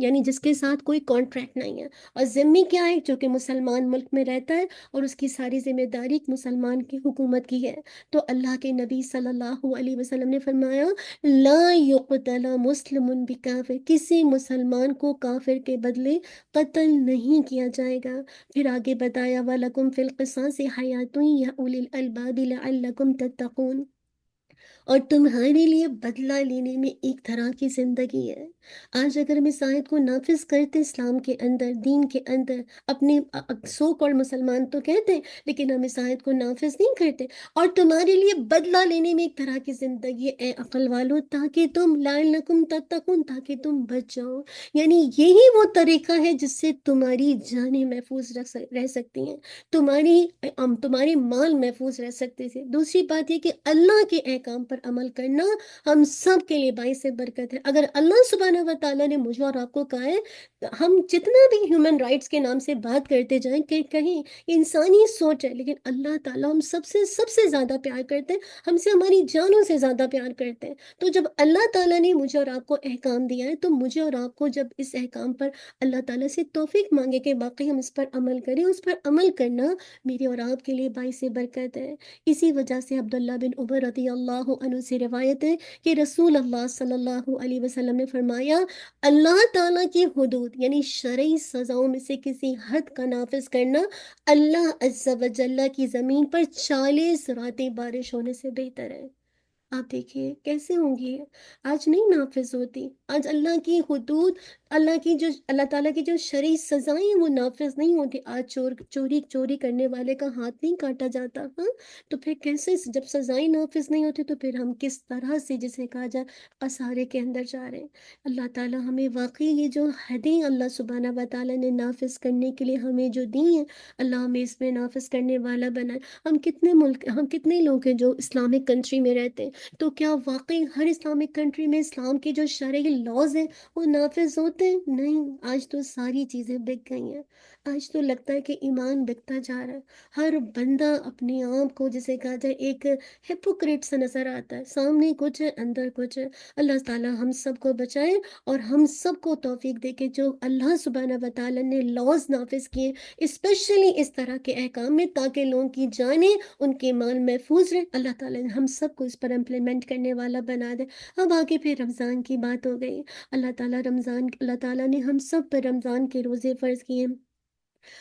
Speaker 2: یعنی جس کے ساتھ کوئی کانٹریکٹ نہیں ہے، اور ذمہ کیا ہے؟ جو کہ مسلمان ملک میں رہتا ہے اور اس کی ساری ذمہ داری مسلمان کی حکومت کی ہے۔ تو اللہ کے نبی صلی اللہ علیہ وسلم نے فرمایا لا یقتل مسلم بکافر، کسی مسلمان کو کافر کے بدلے قتل نہیں کیا جائے گا۔ پھر آگے بتایا وَلَكُمْ فِي الْقِصَاصِ حَيَاةٌ يَا أُولِي الْأَلْبَابِ لَعَلَّكُمْ تَتَّقُونَ، اور تمہارے لیے بدلہ لینے میں ایک طرح کی زندگی ہے۔ آج اگر ہم اس آیت کو نافذ کرتے اسلام کے اندر، دین کے اندر، اپنے سو کال مسلمان تو کہتے ہیں لیکن ہم اس آیت کو نافذ نہیں کرتے، اور تمہارے لیے بدلہ لینے میں ایک طرح کی زندگی ہے اے عقل والو، تاکہ تم لعلکم تتقون، تاکہ تم بچ جاؤ۔ یعنی یہی وہ طریقہ ہے جس سے تمہاری جانیں محفوظ رہ سکتی ہیں، تمہارے مال محفوظ رہ سکتے تھے۔ دوسری بات یہ کہ اللہ کے احکام پر عمل کرنا ہم سب کے لیے باعث برکت ہے۔ اگر اللہ سبحانہ و تعالیٰ نے مجھے اور آپ کو کہا ہے، ہم جتنا بھی ہیومن رائٹس کے نام سے بات کرتے جائیں کہ کہیں انسانی سوچ ہے، لیکن اللہ تعالیٰ ہم سب سے زیادہ پیار کرتے ہیں، ہم سے ہماری جانوں سے زیادہ پیار کرتے ہیں۔ تو جب اللہ تعالیٰ نے مجھے اور آپ کو احکام دیا ہے تو مجھے اور آپ کو جب اس احکام پر اللہ تعالیٰ سے توفیق مانگے کہ باقی ہم اس پر عمل کریں، اس پر عمل کرنا میرے اور آپ کے لیے باعث برکت ہے۔ اسی وجہ سے عبداللہ بن عمر رضی اللہ عنہ سے روایت ہے کہ رسول اللہ صلی اللہ علیہ وسلم نے فرمایا اللہ تعالیٰ کی حدود یعنی شرعی سزاؤں میں سے کسی حد کا نافذ کرنا اللہ عز و جل کی زمین پر 40 راتیں بارش ہونے سے بہتر ہے۔ آپ دیکھیے کیسے ہوں گی، آج نہیں نافذ ہوتی۔ آج اللہ کی حدود، اللہ تعالیٰ کی جو شرعی سزائیں ہیں وہ نافذ نہیں ہوتی۔ آج چوری کرنے والے کا ہاتھ نہیں کاٹا جاتا، ہاں؟ تو پھر کیسے جب سزائیں نافذ نہیں ہوتی تو پھر ہم کس طرح سے جسے کہا جائے خسارے کے اندر جا رہے ہیں۔ اللہ تعالیٰ ہمیں واقعی یہ جو حدیں اللہ سبحانہ و تعالیٰ نے نافذ کرنے کے لیے ہمیں جو دی ہیں، اللہ ہمیں اس میں نافذ کرنے والا بنائے۔ ہم کتنے لوگ ہیں جو اسلامک کنٹری میں رہتے ہیں، تو کیا واقعی ہر اسلامک کنٹری میں اسلام کے جو شرعی لاز ہیں وہ نافذ ہوتے ہیں؟ نہیں، آج تو ساری چیزیں بک گئی ہیں۔ آج تو لگتا ہے کہ ایمان بکتا جا رہا ہے، ہر بندہ اپنے آپ کو جسے کہا جائے ایک ہپوکریٹ سا نظر آتا ہے، سامنے کچھ ہے اندر کچھ ہے۔ اللہ تعالیٰ ہم سب کو بچائے اور ہم سب کو توفیق دے کہ جو اللہ سبحانہ و تعالیٰ نے لاز نافذ کیے اسپیشلی اس طرح کے احکام میں تاکہ لوگوں کی جانیں ان کے مال محفوظ رہے، اللہ تعالیٰ نے ہم سب کو اس پر امپلیمنٹ کرنے والا بنا دے۔ اب آگے پھر رمضان کی بات ہو گئی۔ اللہ تعالیٰ نے ہم سب پر رمضان کے روزے فرض کیے۔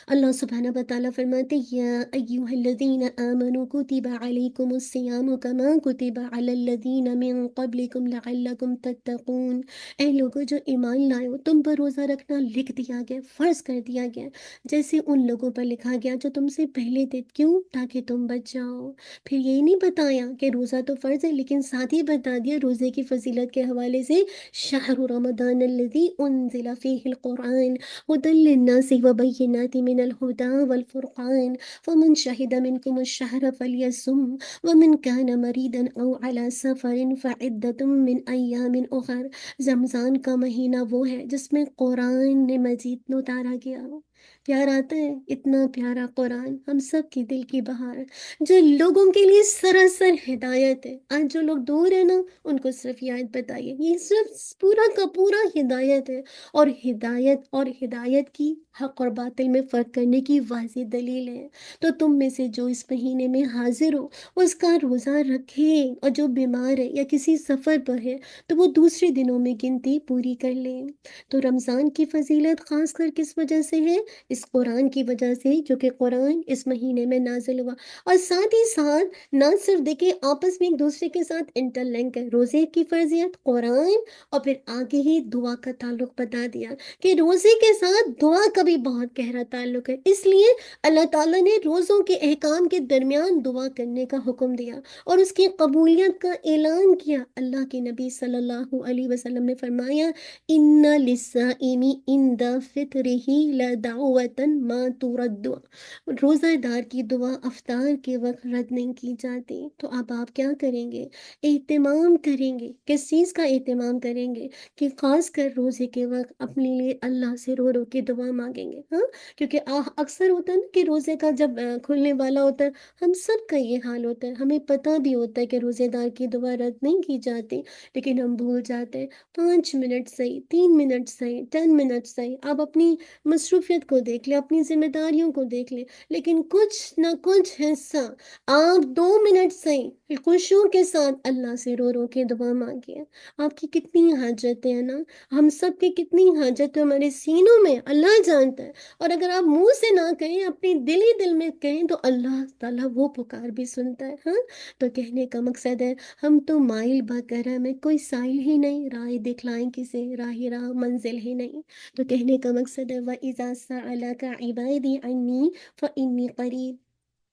Speaker 2: اللہ سبحانہ و تعالیٰ فرماتے یا ایوہ الذین آمنوا کتب علیکم الصیام کما کتب علی الذین من قبلکم لعلکم تتقون، اے لوگوں جو ایمان لائے ہو، تم پر روزہ رکھنا لکھ دیا گیا، فرض کر دیا گیا جیسے ان لوگوں پر لکھا گیا جو تم سے پہلے تھے، کیوں؟ تاکہ تم بچ جاؤ۔ پھر یہی نہیں بتایا کہ روزہ تو فرض ہے لیکن ساتھ ہی بتا دیا روزے کی فضیلت کے حوالے سے شہر رمضان الذی انزل فیہ القرآن هدى للناس وبينات من الهدى والفرقان فمن شهد منكم الشهر فليصم ومن كان مريضا أو على سفر فعدة من أيام أخر۔ رمضان کا مہینہ وہ ہے جس میں قرآن نے مزید اتارا گیا ہو۔ پیار آتا ہے، اتنا پیارا قرآن ہم سب کی دل کی بہار ہے جو لوگوں کے لیے سراسر ہدایت ہے۔ آج جو لوگ دور ہیں نا ان کو صرف یہ آیت بتائیے، یہ صرف پورا کا پورا ہدایت ہے، اور ہدایت کی حق اور باطل میں فرق کرنے کی واضح دلیل ہے۔ تو تم میں سے جو اس مہینے میں حاضر ہو اس کا روزہ رکھے، اور جو بیمار ہے یا کسی سفر پر ہے تو وہ دوسرے دنوں میں گنتی پوری کر لیں۔ تو رمضان کی فضیلت خاص کر کس وجہ سے ہے؟ اس قرآن کی وجہ سے جو کہ قرآن اس مہینے میں نازل ہوا، اور ساتھ ہی ساتھ نہ صرف دیکھیں آپس میں ایک دوسرے کے ساتھ انٹر لنک ہے، روزے کی فرضیت قرآن، اور پھر آگے ہی دعا کا تعلق بتا دیا کہ روزے کے ساتھ دعا کا بھی بہت گہرا تعلق ہے، اس لیے اللہ تعالیٰ نے روزوں کے احکام کے درمیان دعا کرنے کا حکم دیا اور اس کی قبولیت کا اعلان کیا۔ اللہ کے نبی صلی اللہ علیہ وسلم نے فرمایا ان للصائم عند فطرہ لدعوۃ، دعوتن ما ترد، روزہ دار کی دعا افطار کے وقت رد نہیں کی جاتی۔ تو اب آپ کیا کریں گے؟ اہتمام کریں گے۔ کس چیز کا اہتمام کریں گے؟ کہ خاص کر روزے کے وقت اپنے لیے اللہ سے رو رو کے دعا مانگیں گے، ہاں، کیونکہ اکثر ہوتا ہے نا کہ روزے کا جب کھلنے والا ہوتا ہے، ہم سب کا یہ حال ہوتا ہے، ہمیں پتہ بھی ہوتا ہے کہ روزے دار کی دعا رد نہیں کی جاتی، لیکن ہم بھول جاتے ہیں۔ 5 منٹ صحیح، 3 منٹ صحیح، 10 منٹ صحیح، آپ اپنی مصروفیت کو دیکھ لیں، اپنی ذمہ داریوں کو دیکھ لیں، لیکن کچھ نہ کچھ حصہ آپ 2 منٹ صحیح خشوع کے ساتھ اللہ سے رو رو کے دعا مانگیے۔ آپ کی کتنی حاجتیں ہیں نا، ہم سب کی کتنی حاجتیں ہمارے سینوں میں اللہ جانتا ہے، اور اگر آپ منہ سے نہ کہیں، اپنی دل ہی دل میں کہیں، تو اللہ تعالیٰ وہ پکار بھی سنتا ہے، ہاں۔ تو کہنے کا مقصد ہے، ہم تو مائل با کرم میں کوئی سائل ہی نہیں، راہ دکھلائیں کسے، راہ منزل ہی نہیں۔ تو کہنے کا مقصد ہے وَإِذَا سَأَلَكَ عِبَادِي عَنِّي فَإِنِّي قَرِيبٌ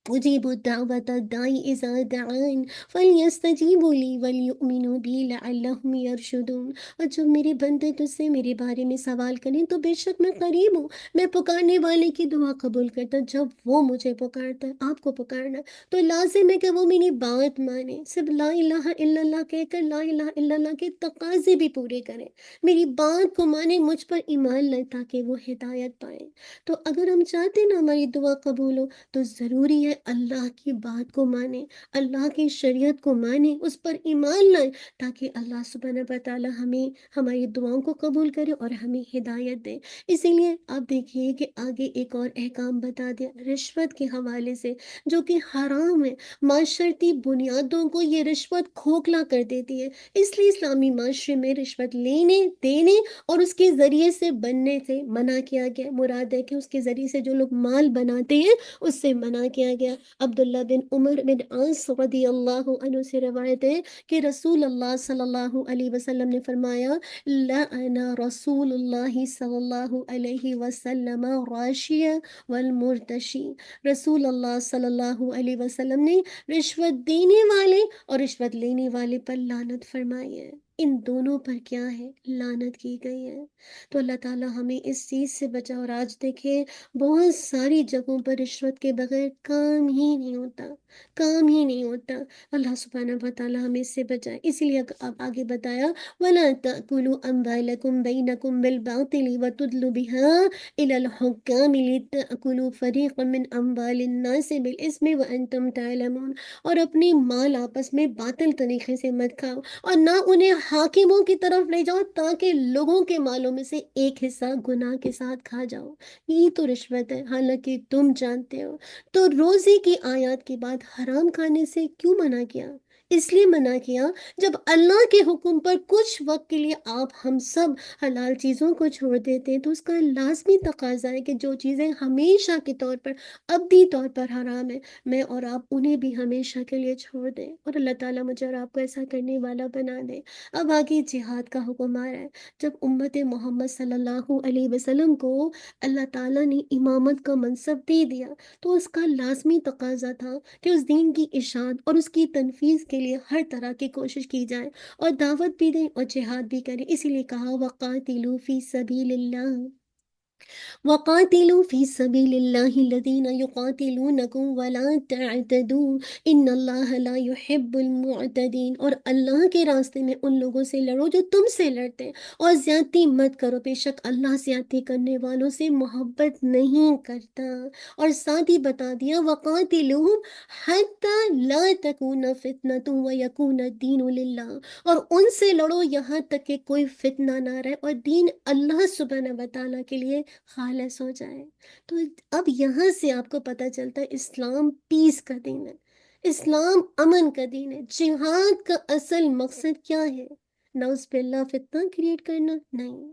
Speaker 2: أجيب الدعوة الداعي إذا دعان فليستجيبوا لي وليؤمنوا بي لعلهم يرشدون۔ اور جب میرے بندے تجھ سے میرے بارے میں سوال کریں تو بے شک میں قریب ہوں، میں پکارنے والے کی دعا قبول کرتا ہوں۔ جب وہ مجھے پکارتا ہے، آپ کو پکارنا ہے، تو لازم ہے کہ وہ میری بات مانے، صرف لا الہ الا اللہ کہہ کر لا الہ الا اللہ کے تقاضے بھی پورے کریں، میری بات کو مانے، مجھ پر ایمان لائے تاکہ وہ ہدایت پائیں۔ تو اگر ہم چاہتے ہیں نا ہماری دعا قبول ہو، تو ضروری ہے اللہ کی بات کو مانیں، اللہ کی شریعت کو مانیں، اس پر ایمان لائیں، تاکہ اللہ سبحانہ و تعالیٰ ہمیں ہماری دعاؤں کو قبول کرے اور ہمیں ہدایت دے۔ اسی لیے آپ دیکھیے کہ آگے ایک اور احکام بتا دیا رشوت کے حوالے سے، جو کہ حرام ہے۔ معاشرتی بنیادوں کو یہ رشوت کھوکھلا کر دیتی ہے، اس لیے اسلامی معاشرے میں رشوت لینے، دینے اور اس کے ذریعے سے بننے سے منع کیا گیا۔ مراد ہے کہ اس کے ذریعے سے جو لوگ مال بناتے ہیں اس سے منع کیا گیا۔ عبداللہ بن عمر بن عاص رضی اللہ عنہ سے روایت ہے کہ رسول اللہ صلی اللہ علیہ وسلم نے فرمایا، لعن رسول اللہ صلی اللہ علیہ وسلم راشی والمرتشی۔ رسول اللہ صلی اللہ علیہ وسلم نے رشوت دینے والے اور رشوت لینے والے پر لعنت فرمائی ہے۔ ان دونوں پر کیا ہے؟ لعنت کی گئی ہے۔ تو اللہ تعالیٰ ہمیں اس چیز سے بچا۔ اور آج دیکھیں بہت ساری جگہوں پر رشوت کے بغیر کام ہی نہیں ہوتا، کام ہی نہیں ہوتا۔ اللہ سبحانہ و تعالیٰ ہمیں اس سے بچائے۔ اسی لیے اب آگے بتایا وَلَا تَأْكُلُوا أَمْوَالَكُمْ بَيْنَكُمْ بِالْبَاطِلِ وَتُدْلُوا بِهَا إِلَى الْحُكَّامِ لِتَأْكُلُوا فَرِيقًا مِّنْ أَمْوَالِ النَّاسِ بِالْإِثْمِ وَأَنْتُمْ تَعْلَمُونَ۔ اور اپنے مال آپس میں باطل طریقے سے مت کھاؤ، اور نہ انہیں حاکموں کی طرف لے جاؤ تاکہ لوگوں کے مالوں میں سے ایک حصہ گناہ کے ساتھ کھا جاؤ۔ یہ تو رشوت ہے، حالانکہ تم جانتے ہو۔ تو روزے کی آیات کے بعد حرام کھانے سے کیوں منع کیا؟ اس لیے منع کیا جب اللہ کے حکم پر کچھ وقت کے لیے آپ ہم سب حلال چیزوں کو چھوڑ دیتے ہیں، تو اس کا لازمی تقاضا ہے کہ جو چیزیں ہمیشہ کے طور پر ابدی طور پر حرام ہے، میں اور آپ انہیں بھی ہمیشہ کے لیے چھوڑ دیں، اور اللہ تعالیٰ مجھے اور آپ کو ایسا کرنے والا بنا دے۔ اب آگے جہاد کا حکم آ رہا ہے۔ جب امت محمد صلی اللہ علیہ وسلم کو اللہ تعالیٰ نے امامت کا منصب دے دیا، تو اس کا لازمی تقاضا تھا کہ اس دین کی اشاعت اور اس کی تنفیذ کے لیے ہر طرح کی کوشش کی جائے، اور دعوت بھی دیں اور جہاد بھی کریں۔ اسی لیے کہا وَقَاتِلُوا فِي سَبِيلِ اللَّهِ وَقَاتِلُوا فِي سَبِيلِ اللَّهِ الَّذِينَ يُقَاتِلُونَكُمْ وَلَا تَعْتَدُوا إِنَّ اللَّهَ لَا يُحِبُّ الْمُعْتَدِينَ۔ اور اللہ کے راستے میں ان لوگوں سے لڑو جو تم سے لڑتے ہیں، اور زیادتی مت کرو، بے شک اللہ زیادتی کرنے والوں سے محبت نہیں کرتا۔ اور ساتھ ہی بتا دیا وَقَاتِلُوهُمْ حَتَّى لَا تَكُونَ فِتْنَةٌ وَيَكُونَ الدِّينُ لِلَّهِ۔ اور ان سے لڑو یہاں تک کہ کوئی فتنہ نہ رہے اور دین اللہ سبحانہ و تعالیٰ کے لیے خالص ہو جائے۔ تو اب یہاں سے آپ کو پتہ چلتا ہے اسلام پیس کا دین ہے، اسلام امن کا دین ہے۔ جہاد کا اصل مقصد کیا ہے؟ نعوذ باللہ فتنہ کریٹ کرنا نہیں،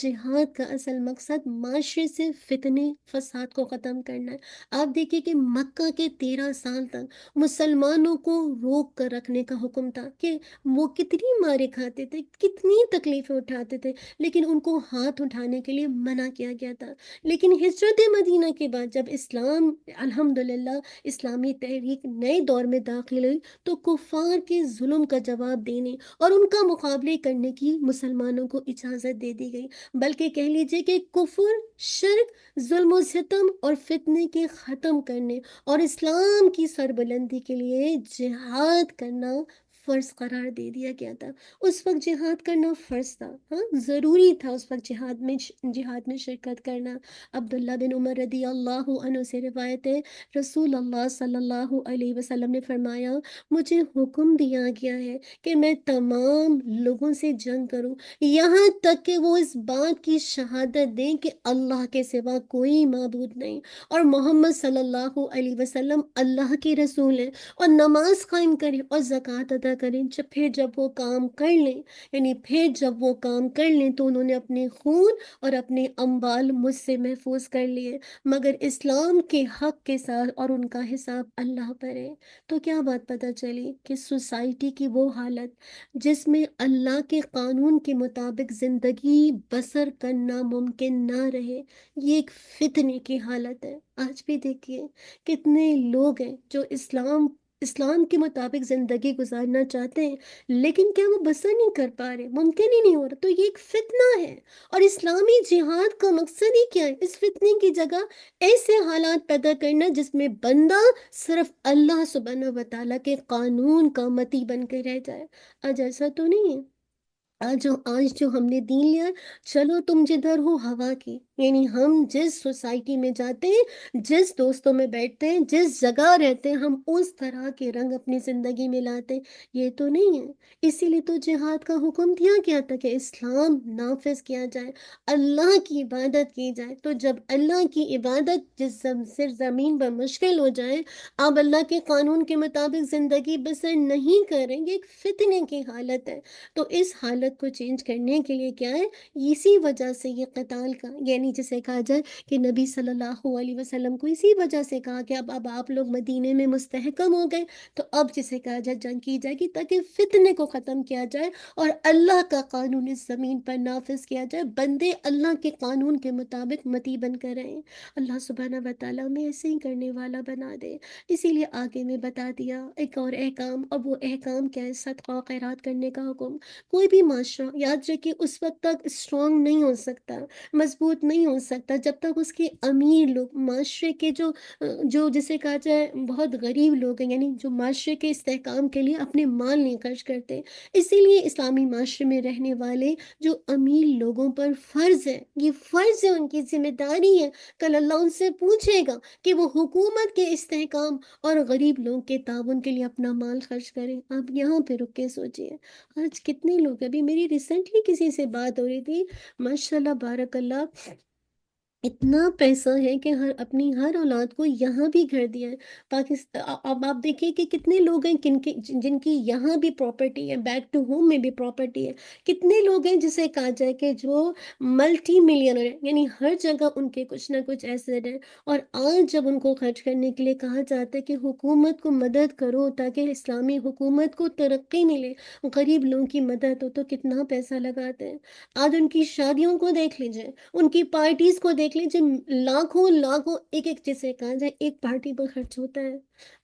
Speaker 2: جہاد کا اصل مقصد معاشرے سے فتنے فساد کو ختم کرنا ہے۔ آپ دیکھیں کہ مکہ کے 13 سال تک مسلمانوں کو روک کر رکھنے کا حکم تھا، کہ وہ کتنی مارے کھاتے تھے، کتنی تکلیفیں اٹھاتے تھے، لیکن ان کو ہاتھ اٹھانے کے لیے منع کیا گیا تھا۔ لیکن ہجرت مدینہ کے بعد جب اسلام الحمدللہ اسلامی تحریک نئے دور میں داخل ہوئی، تو کفار کے ظلم کا جواب دینے اور ان کا مقابلہ مقابلے کرنے کی مسلمانوں کو اجازت دے دی گئی، بلکہ کہہ لیجئے کہ کفر، شرک، ظلم و ستم اور فتنے کے ختم کرنے اور اسلام کی سربلندی کے لیے جہاد کرنا فرض قرار دے دیا گیا تھا۔ اس وقت جہاد کرنا فرض تھا، ہاں ضروری تھا اس وقت جہاد میں شرکت کرنا۔ عبداللہ بن عمر رضی اللہ عنہ سے روایت ہے، رسول اللہ صلی اللہ علیہ وسلم نے فرمایا، مجھے حکم دیا گیا ہے کہ میں تمام لوگوں سے جنگ کروں یہاں تک کہ وہ اس بات کی شہادت دیں کہ اللہ کے سوا کوئی معبود نہیں اور محمد صلی اللہ علیہ وسلم اللہ کے رسول ہیں، اور نماز قائم کریں اور زکوٰۃ ادا کریں۔ پھر جب وہ کام کر لیں تو انہوں نے اپنے خون اور اپنے اموال مجھ سے محفوظ کر لیے، مگر اسلام کے حق کے ساتھ، اور ان کا حساب اللہ پر ہے۔ تو کیا بات پتہ چلی کہ سوسائٹی کی وہ حالت جس میں اللہ کے قانون کے مطابق زندگی بسر کرنا ممکن نہ رہے، یہ ایک فتنے کی حالت ہے۔ آج بھی دیکھیے کتنے لوگ ہیں جو اسلام کے مطابق زندگی گزارنا چاہتے ہیں، لیکن کیا وہ بسر نہیں کر پا رہے، ممکن ہی نہیں ہو رہا۔ تو یہ ایک فتنہ ہے، اور اسلامی جہاد کا مقصد ہی کیا ہے؟ اس فتنے کی جگہ ایسے حالات پیدا کرنا جس میں بندہ صرف اللہ سبحانہ و تعالیٰ کے قانون کا متی بن کے رہ جائے۔ آج ایسا تو نہیں ہے۔ آج جو ہم نے دین لیا، چلو تم جدھر ہو ہوا کی، یعنی ہم جس سوسائٹی میں جاتے ہیں، جس دوستوں میں بیٹھتے ہیں، جس جگہ رہتے ہیں، ہم اس طرح کے رنگ اپنی زندگی میں لاتے ہیں۔ یہ تو نہیں ہے۔ اسی لیے تو جہاد کا حکم دیا گیا تھا کہ اسلام نافذ کیا جائے، اللہ کی عبادت کی جائے۔ تو جب اللہ کی عبادت صرف زمین پر مشکل ہو جائے، آپ اللہ کے قانون کے مطابق زندگی بسر نہیں کریں گے، ایک فتنے کی حالت ہے۔ تو اس حالت کو چینج کرنے کے لیے کیا ہے، اسی وجہ سے یہ قتال کا، یعنی جسے کہا جائے کہ نبی صلی اللہ علیہ وسلم کو اسی وجہ سے کہا کہ اب آپ لوگ مدینے میں مستحکم ہو گئے، تو اب جسے کہا جائے جنگ کی جائے گی تاکہ فتنے کو ختم کیا جائے اور اللہ کا قانون اس زمین پر نافذ کیا جائے، بندے اللہ کے قانون کے مطابق متی بن کر رہیں۔ اللہ سبحانہ و تعالیٰ میں ایسے ہی کرنے والا بنا دے۔ اسی لیے آگے میں بتا دیا ایک اور احکام، اور وہ احکام کیا ہے، صدقہ و خیرات کرنے کا حکم۔ کوئی بھی معاشرہ یاد رکھیے اس وقت تک اسٹرانگ نہیں ہو سکتا، مضبوط نہیں ہو سکتا جب تک اس کے امیر لوگ، معاشرے کے جو جسے کہا جائے بہت غریب لوگ ہیں، یعنی جو معاشرے کے استحکام کے لیے اپنے مال نہیں خرچ کرتے۔ اسی لیے اسلامی معاشرے میں رہنے والے جو امیر لوگوں پر فرض ہے، یہ فرض ہے، ان کی ذمہ داری ہے، کل اللہ ان سے پوچھے گا کہ وہ حکومت کے استحکام اور غریب لوگوں کے تعاون کے لیے اپنا مال خرچ کریں۔ آپ یہاں پہ رک کے سوچئے، آج کتنے لوگ، ابھی میری ریسنٹلی کسی سے بات ہو رہی تھی، ماشاءاللہ بارک اللہ، اتنا پیسہ ہے کہ اپنی ہر اولاد کو یہاں بھی گھر دیا ہے پاکستان۔ اب آپ دیکھیں کہ کتنے لوگ ہیں جن کی یہاں بھی پراپرٹی ہے، بیک ٹو ہوم میں بھی پراپرٹی ہے۔ کتنے لوگ ہیں جسے کہا جائے کہ جو ملٹی ملینر ہیں، یعنی ہر جگہ ان کے کچھ نہ کچھ ایسٹ ہے، اور آج جب ان کو خرچ کرنے کے لیے کہا جاتا ہے کہ حکومت کو مدد کرو تاکہ اسلامی حکومت کو ترقی ملے، غریب لوگوں کی مدد ہو، تو کتنا پیسہ لگاتے ہیں۔ آج ان کی شادیوں کو دیکھ لیجئے، ان کی پارٹیز کو دیکھ لیجئے، لاکھوں لاکھوں ایک جسے کہا جائے ایک پارٹی پر خرچ ہوتا ہے۔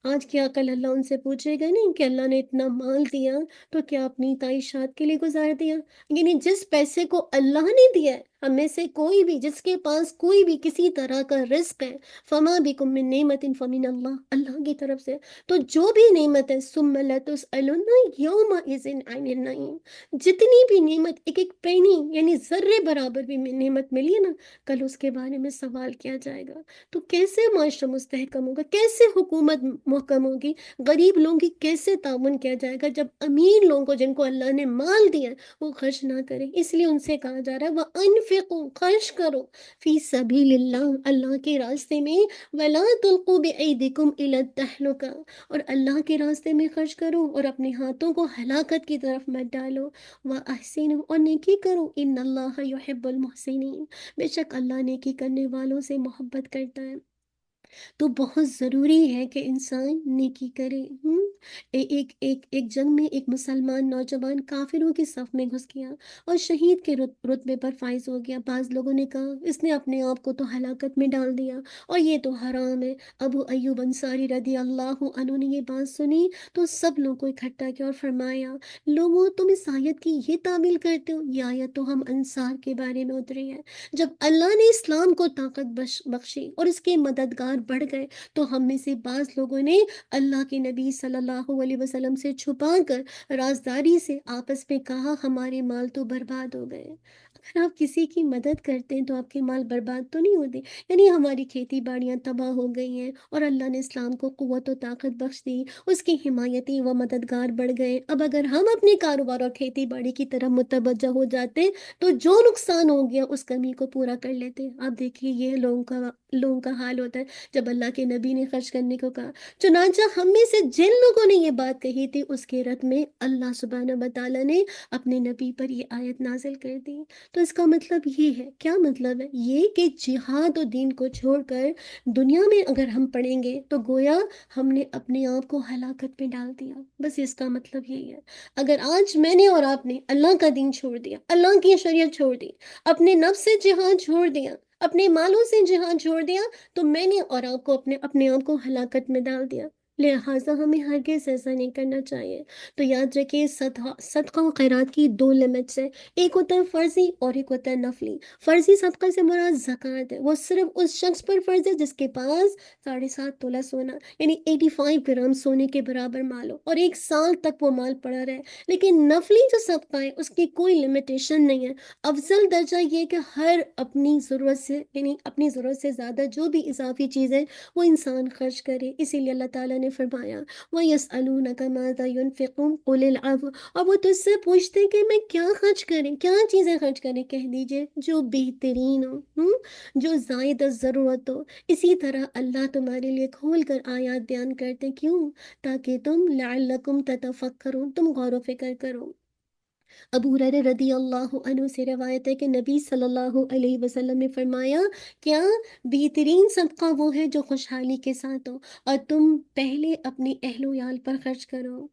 Speaker 2: آج کیا کل اللہ ان سے پوچھے گا نہیں کہ اللہ نے اتنا مال دیا تو کیا اپنی تعیشات کے لیے گزار دیا؟ یعنی جس پیسے کو اللہ نے دیا ہے، ہمیں سے کوئی بھی جس کے پاس کوئی بھی کسی طرح کا رزق ہے، فما بکم من نعمت فمن اللہ، اللہ کی طرف سے، تو جو بھی نعمت ہے، ثم لتسألن یومئذ عن النعیم، جتنی بھی نعمت، ایک ایک پینی یعنی ذرے برابر بھی نعمت ملی ہے نا، کل اس کے بارے میں سوال کیا جائے گا۔ تو کیسے معاشرہ مستحکم ہوگا، کیسے حکومت محکم ہوگی، غریب لوگوں کی کیسے تعاون کیا جائے گا جب امیر لوگوں کو، جن کو اللہ نے مال دیا ہے، وہ خرچ نہ کریں۔ اس لیے ان سے کہا جا رہا ہے وَأَنفِقُوا، خرچ کرو، فی سبیل اللہ، اللہ کے راستے میں، وَلَا تُلْقُوا بِأَيْدِكُمْ إِلَى التَّهْلُكَةِ، اور اللہ کے راستے میں خرچ کرو اور اپنے ہاتھوں کو ہلاکت کی طرف مت ڈالو، وَأَحْسِنُوا، اور نیکی کرو، إِنَّ اللَّهَ يُحِبُّ الْمُحْسِنِينَ، بے شک اللہ نیکی کرنے والوں سے محبت کرتا ہے۔ تو بہت ضروری ہے کہ انسان نیکی کرے۔ ایک جنگ میں ایک مسلمان نوجوان کافروں کی صف میں گھس گیا اور شہید کے رتبے پر فائز ہو گیا۔ بعض لوگوں نے کہا اس نے اپنے آپ کو تو ہلاکت میں ڈال دیا اور یہ تو حرام ہے۔ ابو ایوب انصاری رضی اللہ عنہ نے یہ بات سنی تو سب لوگوں کو اکٹھا کیا اور فرمایا، لوگوں تم اس آیت کی یہ تعمیل کرتے ہو، یہ آیت تو ہم انصار کے بارے میں اتری ہے۔ جب اللہ نے اسلام کو طاقت بخشی اور اس کے مددگار بڑھ گئے تو ہم میں سے بعض لوگوں نے اللہ کے نبی صلی اللہ علیہ وسلم سے چھپا کر رازداری سے آپس میں کہا ہمارے مال تو برباد ہو گئے۔ اگر آپ کسی کی مدد کرتے ہیں تو آپ کے مال برباد تو نہیں ہوتے، یعنی ہماری کھیتی باڑیاں تباہ ہو گئی ہیں اور اللہ نے اسلام کو قوت و طاقت بخش دی، اس کی حمایتی و مددگار بڑھ گئے۔ اب اگر ہم اپنے کاروبار اور کھیتی باڑی کی طرف متوجہ ہو جاتے تو جو نقصان ہو گیا اس کمی کو پورا کر لیتے۔ آپ دیکھیے یہ لوگوں کا حال ہوتا ہے جب اللہ کے نبی نے خرچ کرنے کو کہا۔ چنانچہ ہم میں سے جن لوگوں نے یہ بات کہی تھی اس کے رد میں اللہ سبحانہ وتعالیٰ نے اپنے نبی پر یہ آیت نازل کر دی۔ تو اس کا مطلب یہ ہے، کیا مطلب ہے؟ یہ کہ جہاد و دین کو چھوڑ کر دنیا میں اگر ہم پڑیں گے تو گویا ہم نے اپنے آپ کو ہلاکت میں ڈال دیا۔ بس اس کا مطلب یہی ہے۔ اگر آج میں نے اور آپ نے اللہ کا دین چھوڑ دیا، اللہ کی شریعت چھوڑ دی، اپنے نفس سے جہاد چھوڑ دیا، اپنے مالوں سے جہاد چھوڑ دیا، تو میں نے اور آپ کو اپنے آپ کو ہلاکت میں ڈال دیا۔ لہٰذا ہمیں ہرگز ایسا نہیں کرنا چاہیے۔ تو یاد رکھیے صدقہ و خیرات کی دو لمٹس ہے، ایک ہوتا ہے فرضی اور ایک ہوتا ہے نفلی۔ فرضی صدقہ سے مراد زکوٰۃ ہے، وہ صرف اس شخص پر فرض ہے جس کے پاس 7.5 تولہ سونا یعنی 85 گرام سونے کے برابر مال ہو اور 1 سال تک وہ مال پڑا رہے۔ لیکن نفلی جو صدقہ ہے اس کی کوئی لمیٹیشن نہیں ہے۔ افضل درجہ یہ کہ ہر اپنی ضرورت سے یعنی اپنی ضرورت سے زیادہ جو بھی اضافی چیزیں وہ انسان خرچ کرے۔ اسی لیے اللہ تعالیٰ نے فرمایا وَيَسْأَلُونَكَ مَاذَا يُنْفِقُونَ قُلِ الْعَفْوَ، اور وہ تجھ سے پوچھتے ہیں کہ میں کیا خرچ کریں، کیا چیزیں خرچ کریں، کہہ دیجئے جو بہترین ہو، جو زائد از ضرورت ہو۔ اسی طرح اللہ تمہارے لیے کھول کر آیات بیان کرتے، کیوں؟ تاکہ تم لعلکم تتفکرون، تم غور و فکر کرو۔ ابو ہریرہ رضی اللہ عنہ سے روایت ہے کہ نبی صلی اللہ علیہ وسلم نے فرمایا، کیا بہترین صدقہ وہ ہے جو خوشحالی کے ساتھ ہو اور تم پہلے اپنی اہل و عیال پر خرچ کرو۔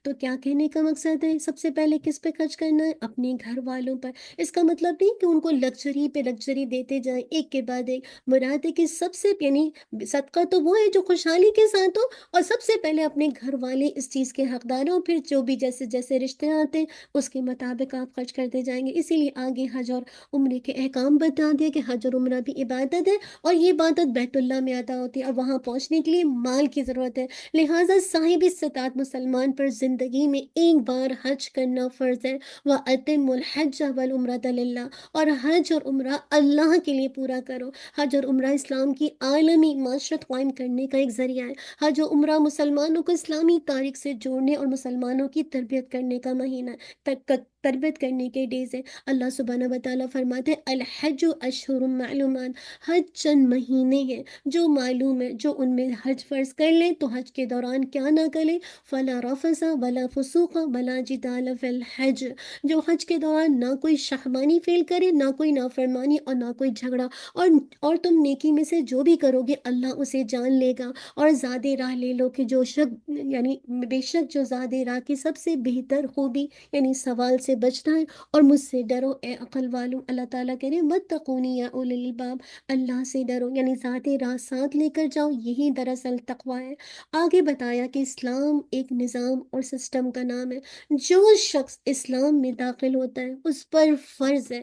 Speaker 2: تو کیا کہنے کا مقصد ہے؟ سب سے پہلے کس پہ خرچ کرنا ہے؟ اپنے گھر والوں پر۔ اس کا مطلب نہیں کہ ان کو لگژری پہ لگژری دیتے جائیں ایک کے بعد ایک، مراد ہے کہ سب سے یعنی صدقہ تو وہ ہے جو خوشحالی کے ساتھ ہو اور سب سے پہلے اپنے گھر والے اس چیز کے حقدار ہوں، پھر جو بھی جیسے جیسے رشتے آتے ہیں اس کے مطابق آپ خرچ کرتے جائیں گے۔ اسی لیے آگے حج اور عمرے کے احکام بتا دیا کہ حج اور عمرہ بھی عبادت ہے اور یہ عبادت بیت اللہ میں ادا ہوتی ہے اور وہاں پہنچنے کے لیے مال کی ضرورت ہے۔ لہٰذا صاحب استطاعت مسلمان پر زندگی میں ایک بار حج کرنا فرض ہے۔ وَأَتِمُّ الْحَجَّ وَالْعُمْرَةَ لِلَّهِ، اور حج اور عمرہ اللہ کے لیے پورا کرو۔ حج اور عمرہ اسلام کی عالمی معاشرت قائم کرنے کا ایک ذریعہ ہے۔ حج و عمرہ مسلمانوں کو اسلامی تاریخ سے جوڑنے اور مسلمانوں کی تربیت کرنے کا مہینہ تربیت کرنے کے ڈیز ہے۔ اللہ سبحانہ وتعالیٰ فرماتے ہیں الحج اشہر معلومات، حج چند مہینے ہیں جو معلوم ہے، جو ان میں حج فرض کر لیں تو حج کے دوران کیا نہ کریں، فلا رفث ولا فسوق ولا جدال فی الحج، جو حج کے دوران نہ کوئی شہوانی فعل کرے، نہ کوئی نافرمانی اور نہ کوئی جھگڑا، اور تم نیکی میں سے جو بھی کرو گے اللہ اسے جان لے گا۔ اور زیادہ راہ لے لو کہ جو شک یعنی بے شک جو زیادہ راہ کی سب سے بہتر خوبی یعنی سوال سے بچنا ہے، اور مجھ سے ڈرو اے عقل والو۔ اللہ تعالیٰ کہہ رہے ہیں واتقونی یا اولی الالباب، اللہ سے ڈرو یعنی ذاتی راہ ساتھ لے کر جاؤ، یہی دراصل تقویٰ ہے۔ آگے بتایا کہ اسلام ایک نظام اور سسٹم کا نام ہے۔ جو شخص اسلام میں داخل ہوتا ہے اس پر فرض ہے،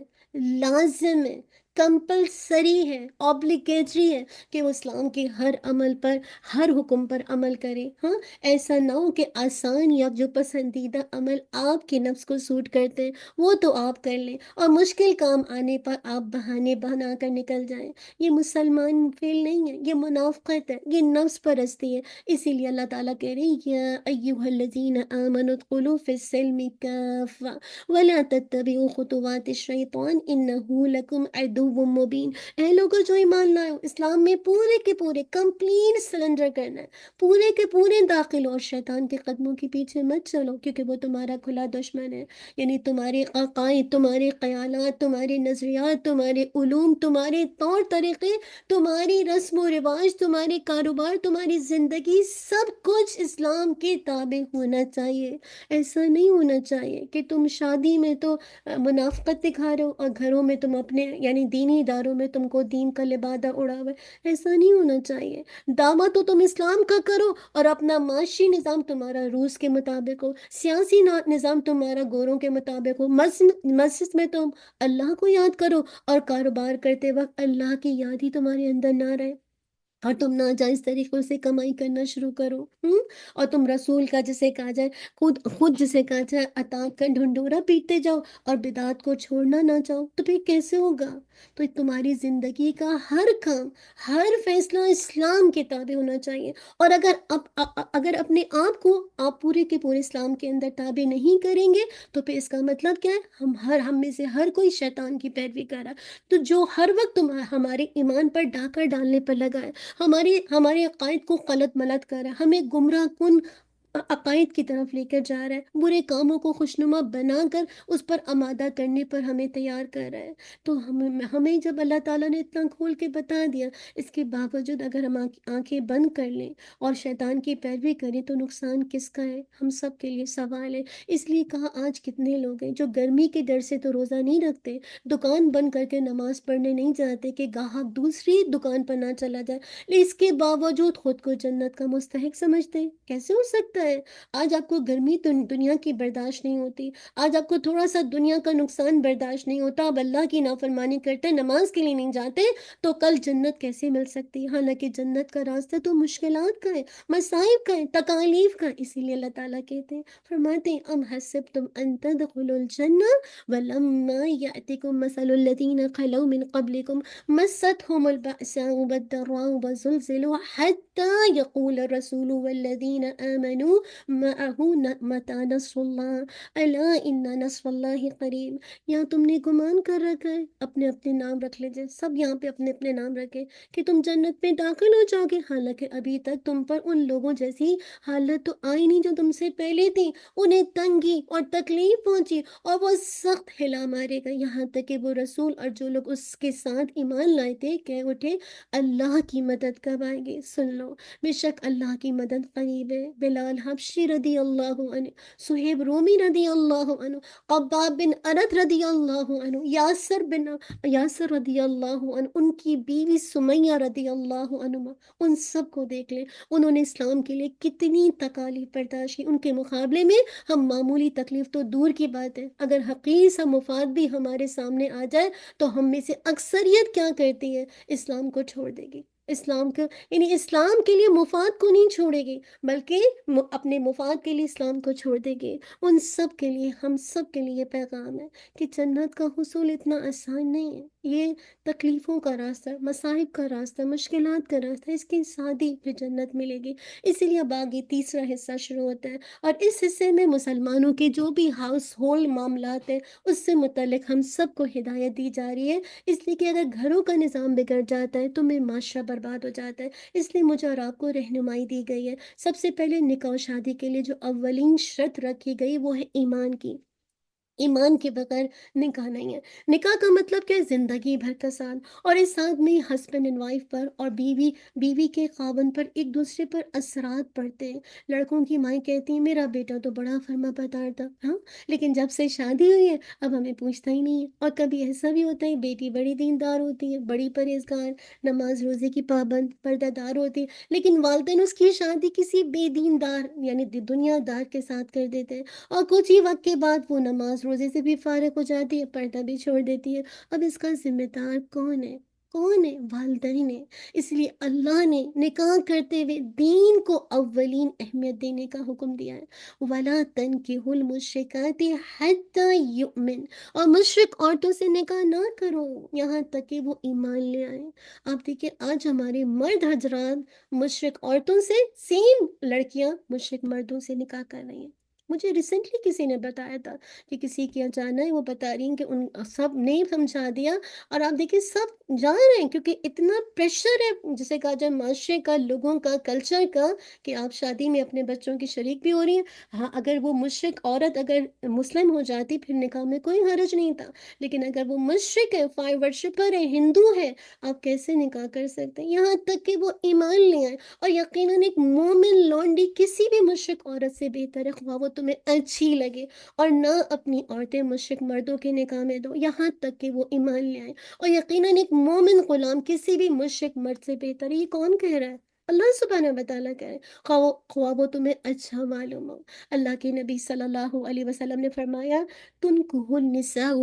Speaker 2: لازم ہے، کمپلسری ہے، اوبلیگیٹری ہے کہ وہ اسلام کے ہر عمل پر، ہر حکم پر عمل کرے۔ ہاں، ایسا نہ ہو کہ آسان یا جو پسندیدہ عمل آپ کے نفس کو سوٹ کرتے ہیں وہ تو آپ کر لیں اور مشکل کام آنے پر آپ بہانے بنا کر نکل جائیں۔ یہ مسلمان فعل نہیں ہے، یہ منافقت ہے، یہ نفس پرستی ہے۔ اسی لیے اللہ تعالیٰ کہہ رہے ہیں یا ایھا الذین آمنوا ادخلوا فی السلم کافہ ولا تتبعوا خطوات الشیطان انہ لکم عدو عدو مبین۔ اے لوگوں جو ایمان لائے ہو، اسلام میں پورے کے پورے کمپلیٹ سلنڈر کرنا ہے، پورے کے پورے داخل، اور شیطان کے قدموں کے پیچھے مت چلو، کیونکہ وہ تمہارا کھلا دشمن ہے۔ یعنی تمہارے عقائد، تمہارے خیالات، تمہارے نظریات، تمہارے علوم، تمہارے طور طریقے، تمہاری رسم و رواج، تمہارے کاروبار، تمہاری زندگی، سب کچھ اسلام کے تابع ہونا چاہیے۔ ایسا نہیں ہونا چاہیے کہ تم شادی میں تو منافقت دکھا رہے ہو اور گھروں میں تم اپنے یعنی دینی اداروں میں تم کو دین کا لبادہ اڑا ہوا ہے۔ ایسا نہیں ہونا چاہیے۔ دعویٰ تو تم اسلام کا کرو اور اپنا معاشی نظام تمہارا روس کے مطابق ہو، سیاسی نظام تمہارا گوروں کے مطابق ہو، مسجد میں تم اللہ کو یاد کرو اور کاروبار کرتے وقت اللہ کی یاد ہی تمہارے اندر نہ رہے اور تم ناجائز طریقوں سے کمائی کرنا شروع کرو، اور تم رسول کا جسے کہا جائے خود جسے کہا جائے اطاعت کا ڈھنڈورا پیٹتے جاؤ اور بدعات کو چھوڑنا نہ چاہو، تو پھر کیسے ہوگا؟ تو تمہاری زندگی کا ہر کام، ہر فیصلہ اسلام کے تابع ہونا چاہیے۔ اور اگر اپنے آپ کو آپ پورے کے پورے اسلام کے اندر تابع نہیں کریں گے تو پھر اس کا مطلب کیا ہے؟ ہم میں سے ہر کوئی شیطان کی پیروی کر رہا ہے، تو جو ہر وقت ہمارے ایمان پر ڈاکہ ڈالنے پر لگا ہے، ہمارے عقائد کو غلط ملت کر رہا ہے، ہمیں گمراہ کن عقائد کی طرف لے کر جا رہا ہے، برے کاموں کو خوشنما بنا کر اس پر آمادہ کرنے پر ہمیں تیار کر رہا ہے۔ تو ہمیں جب اللہ تعالیٰ نے اتنا کھول کے بتا دیا، اس کے باوجود اگر ہم آنکھیں بند کر لیں اور شیطان کی پیروی کریں تو نقصان کس کا ہے؟ ہم سب کے لیے سوال ہے۔ اس لیے کہا آج کتنے لوگ ہیں جو گرمی کے ڈر سے تو روزہ نہیں رکھتے، دکان بند کر کے نماز پڑھنے نہیں جاتے کہ گاہک دوسری دکان پر نہ چلا جائے، لیکن اس کے باوجود خود کو جنت کا مستحق سمجھتے ہیں۔ کیسے ہو سکتا ہے؟ آج آپ کو گرمی دنیا کی برداشت نہیں ہوتی، آج آپ کو تھوڑا سا دنیا کا نقصان برداشت نہیں ہوتا، اب اللہ کی نافرمانی کرتے، نماز کے لیے نہیں جاتے، تو کل جنت کیسے مل سکتی؟ حالانکہ جنت کا راستہ تو مشکلات کا ہے، مصائب کا ہے، تکالیف کا ہے۔ اسی لیے اللہ تعالیٰ کہتے ہیں، فرماتے ہیں ام حسبتم ان تدخلوا الجنہ ولما یأتکم مثل الذین خلو من قبلکم مستهم البأساء والضراء وزلزلوا حتى يقول الرسول والذين آمنوا معه متى نصر الله ألا إن نصر الله قریب۔ یا تم نے گمان کر رکھا ہے، اپنے اپنے نام رکھ لیجئے، سب یہاں پہ اپنے اپنے نام رکھے کہ تم جنت میں داخل ہو جاؤ گے، حالانکہ ابھی تک تم پر ان لوگوں جیسی حالت تو آئی نہیں جو تم سے پہلے تھی، انہیں تنگی اور تکلیف پہنچی اور وہ سخت ہلا مارے گا، یہاں تک کہ وہ رسول اور جو لوگ اس کے ساتھ ایمان لائے تھے کہہ اٹھے اللہ کی مدد کب آئے گی؟ سن لو، بے شک اللہ کی مدد قریب ہے۔ بلال حبشی رضی اللہ عنہ، صہیب رومی رضی اللہ عنہ، قباب بن ارد رضی اللہ عنہ، یاسر رضی اللہ عنہ، ان کی بیوی سمیہ رضی اللہ عنہ، ان سب کو دیکھ لیں، انہوں نے اسلام کے لیے کتنی تکالیف برداشت کی۔ ان کے مقابلے میں ہم معمولی تکلیف تو دور کی بات ہے، اگر حقیر سا مفاد بھی ہمارے سامنے آ جائے تو ہم میں سے اکثریت کیا کرتی ہے؟ اسلام کو چھوڑ دے گی، اسلام کو یعنی اسلام کے لیے مفاد کو نہیں چھوڑے گی بلکہ اپنے مفاد کے لیے اسلام کو چھوڑ دے گی۔ ان سب کے لیے، ہم سب کے لیے یہ پیغام ہے کہ جنت کا حصول اتنا آسان نہیں ہے، یہ تکلیفوں کا راستہ، مصائب کا راستہ، مشکلات کا راستہ، اس کی سادی پھر جنت ملے گی۔ اسی لیے اب آگے تیسرا حصہ شروع ہوتا ہے، اور اس حصے میں مسلمانوں کے جو بھی ہاؤس ہولڈ معاملات ہیں اس سے متعلق ہم سب کو ہدایت دی جا رہی ہے، اس لیے کہ اگر گھروں کا نظام بگڑ جاتا ہے تو میں معاشرہ برباد ہو جاتا ہے، اس لیے مجھے اور آپ کو رہنمائی دی گئی ہے۔ سب سے پہلے نکاح و شادی کے لیے جو اولین شرط رکھی گئی وہ ہے ایمان کی، ایمان کے بغیر نکاح نہیں ہے۔ نکاح کا مطلب کیا ہے؟ زندگی بھر کا ساتھ، اور اس ساتھ میں ہسبینڈ اینڈ وائف پر اور بیوی کے خاوند پر ایک دوسرے پر اثرات پڑتے ہیں۔ لڑکوں کی مائیں کہتی ہیں میرا بیٹا تو بڑا فرما بردار تھا، ہاں لیکن جب سے شادی ہوئی ہے اب ہمیں پوچھتا ہی نہیں ہے۔ اور کبھی ایسا بھی ہوتا ہے بیٹی بڑی دیندار ہوتی ہے، بڑی پرہیزگار، نماز روزے کی پابند پردہ دار ہوتی ہے، لیکن والدین اس کی شادی کسی بے دیندار یعنی دنیا دار کے ساتھ کر دیتے ہیں، اور کچھ ہی وقت کے بعد وہ نماز روزے سے بھی فارغ ہو جاتی ہے، پردہ بھی چھوڑ دیتی ہے۔ اب اس کا ذمہ دار کون ہے؟ کون ہے؟ والدین ہے۔ اس لیے اللہ نے نکاح کرتے ہوئے دین کو اولین اہمیت دینے کا حکم دیا ہے۔ وَلَا تَنْكِحُوا الْمُشْرِكَاتِ حَتَّى يُؤْمِنْ، اور مشرک عورتوں سے نکاح نہ کرو یہاں تک کہ وہ ایمان لے آئیں۔ آپ دیکھیں آج ہمارے مرد حضرات مشرک عورتوں سے، سیم لڑکیاں مشرک مردوں سے نکاح کر رہی ہیں۔ مجھے ریسنٹلی کسی نے بتایا تھا کہ کسی کے یہاں جانا ہے، وہ بتا رہی ہیں کہ ان سب نے سمجھا دیا، اور آپ دیکھیں سب جا رہے ہیں کیونکہ اتنا پریشر ہے، جسے کہا جائے معاشرے کا، لوگوں کا، کلچر کا، کہ آپ شادی میں اپنے بچوں کی شریک بھی ہو رہی ہیں۔ ہاں اگر وہ مشرک عورت اگر مسلم ہو جاتی پھر نکاح میں کوئی حرج نہیں تھا، لیکن اگر وہ مشرک ہے، فائر ورشپر ہے، ہندو ہے، آپ کیسے نکاح کر سکتے ہیں؟ یہاں تک کہ وہ ایمان لے آئے، اور یقیناً ایک مومن لونڈی کسی بھی مشرک عورت سے بہتر ہے، خواہ وہ تمہیں اچھی لگے، اور نہ اپنی عورتیں مشرک مردوں کے نکاح میں دو یہاں تک کہ وہ ایمان لے آئے، اور یقیناً ایک مومن غلام کسی بھی مشرک مرد سے بہتر ہے۔ یہ کون کہہ رہا ہے؟ اللہ سبحانہ و تعالیٰ کہہ رہے ہیں، خواہ وہ تمہیں اچھا معلوم ہو۔ اللہ کے نبی صلی اللہ علیہ وسلم نے فرمایا، تنکح النساء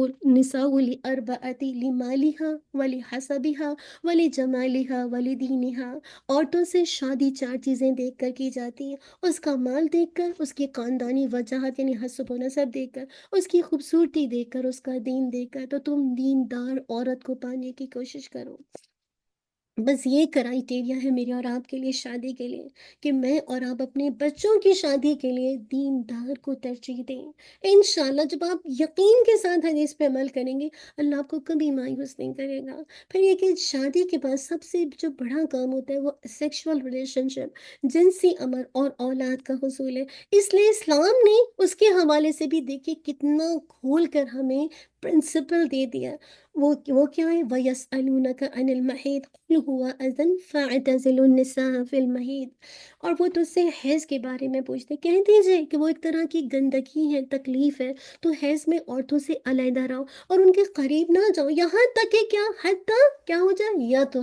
Speaker 2: لأربعۃ، لمالها ولحسبها ولجمالها ولدینها۔ عورتوں سے شادی چار چیزیں دیکھ کر کی جاتی ہے، اس کا مال دیکھ کر، اس کی خاندانی وجاہت یعنی حسب و نسب دیکھ کر، اس کی خوبصورتی دیکھ کر، اس کا دین دیکھ کر۔ تو تم دیندار عورت کو پانے کی کوشش کرو۔ بس یہ کرائیٹیریا ہے میرے اور آپ کے لیے شادی کے لیے، کہ میں اور آپ اپنے بچوں کی شادی کے لیے دیندار کو ترجیح دیں۔ انشاءاللہ جب آپ یقین کے ساتھ حدیث پہ عمل کریں گے، اللہ آپ کو کبھی مایوس نہیں کرے گا۔ پھر یہ کہ شادی کے بعد سب سے جو بڑا کام ہوتا ہے وہ سیکشول ریلیشن شپ، جنسی عمل اور اولاد کا حصول ہے۔ اس لیے اسلام نے اس کے حوالے سے بھی دیکھیے کتنا کھول کر ہمیں پرنسپل دے دیا۔ وہ کیا ہے؟ وَيَسْأَلُونَكَ عَنِ الْمَحِيضِ قُلْ هُوَ أَذًى فَاعْتَزِلُوا النِّسَاءَ فِي الْمَحِيضِ۔ اور وہ تجھ سے حیض کے بارے میں پوچھتے، کہہ دیجئے کہ وہ ایک طرح کی گندگی ہے، تکلیف ہے، تو حیض میں عورتوں سے علیحدہ رہو اور ان کے قریب نہ جاؤ، یہاں تک کہ کیا حتیٰ کیا ہو جائے، یا تو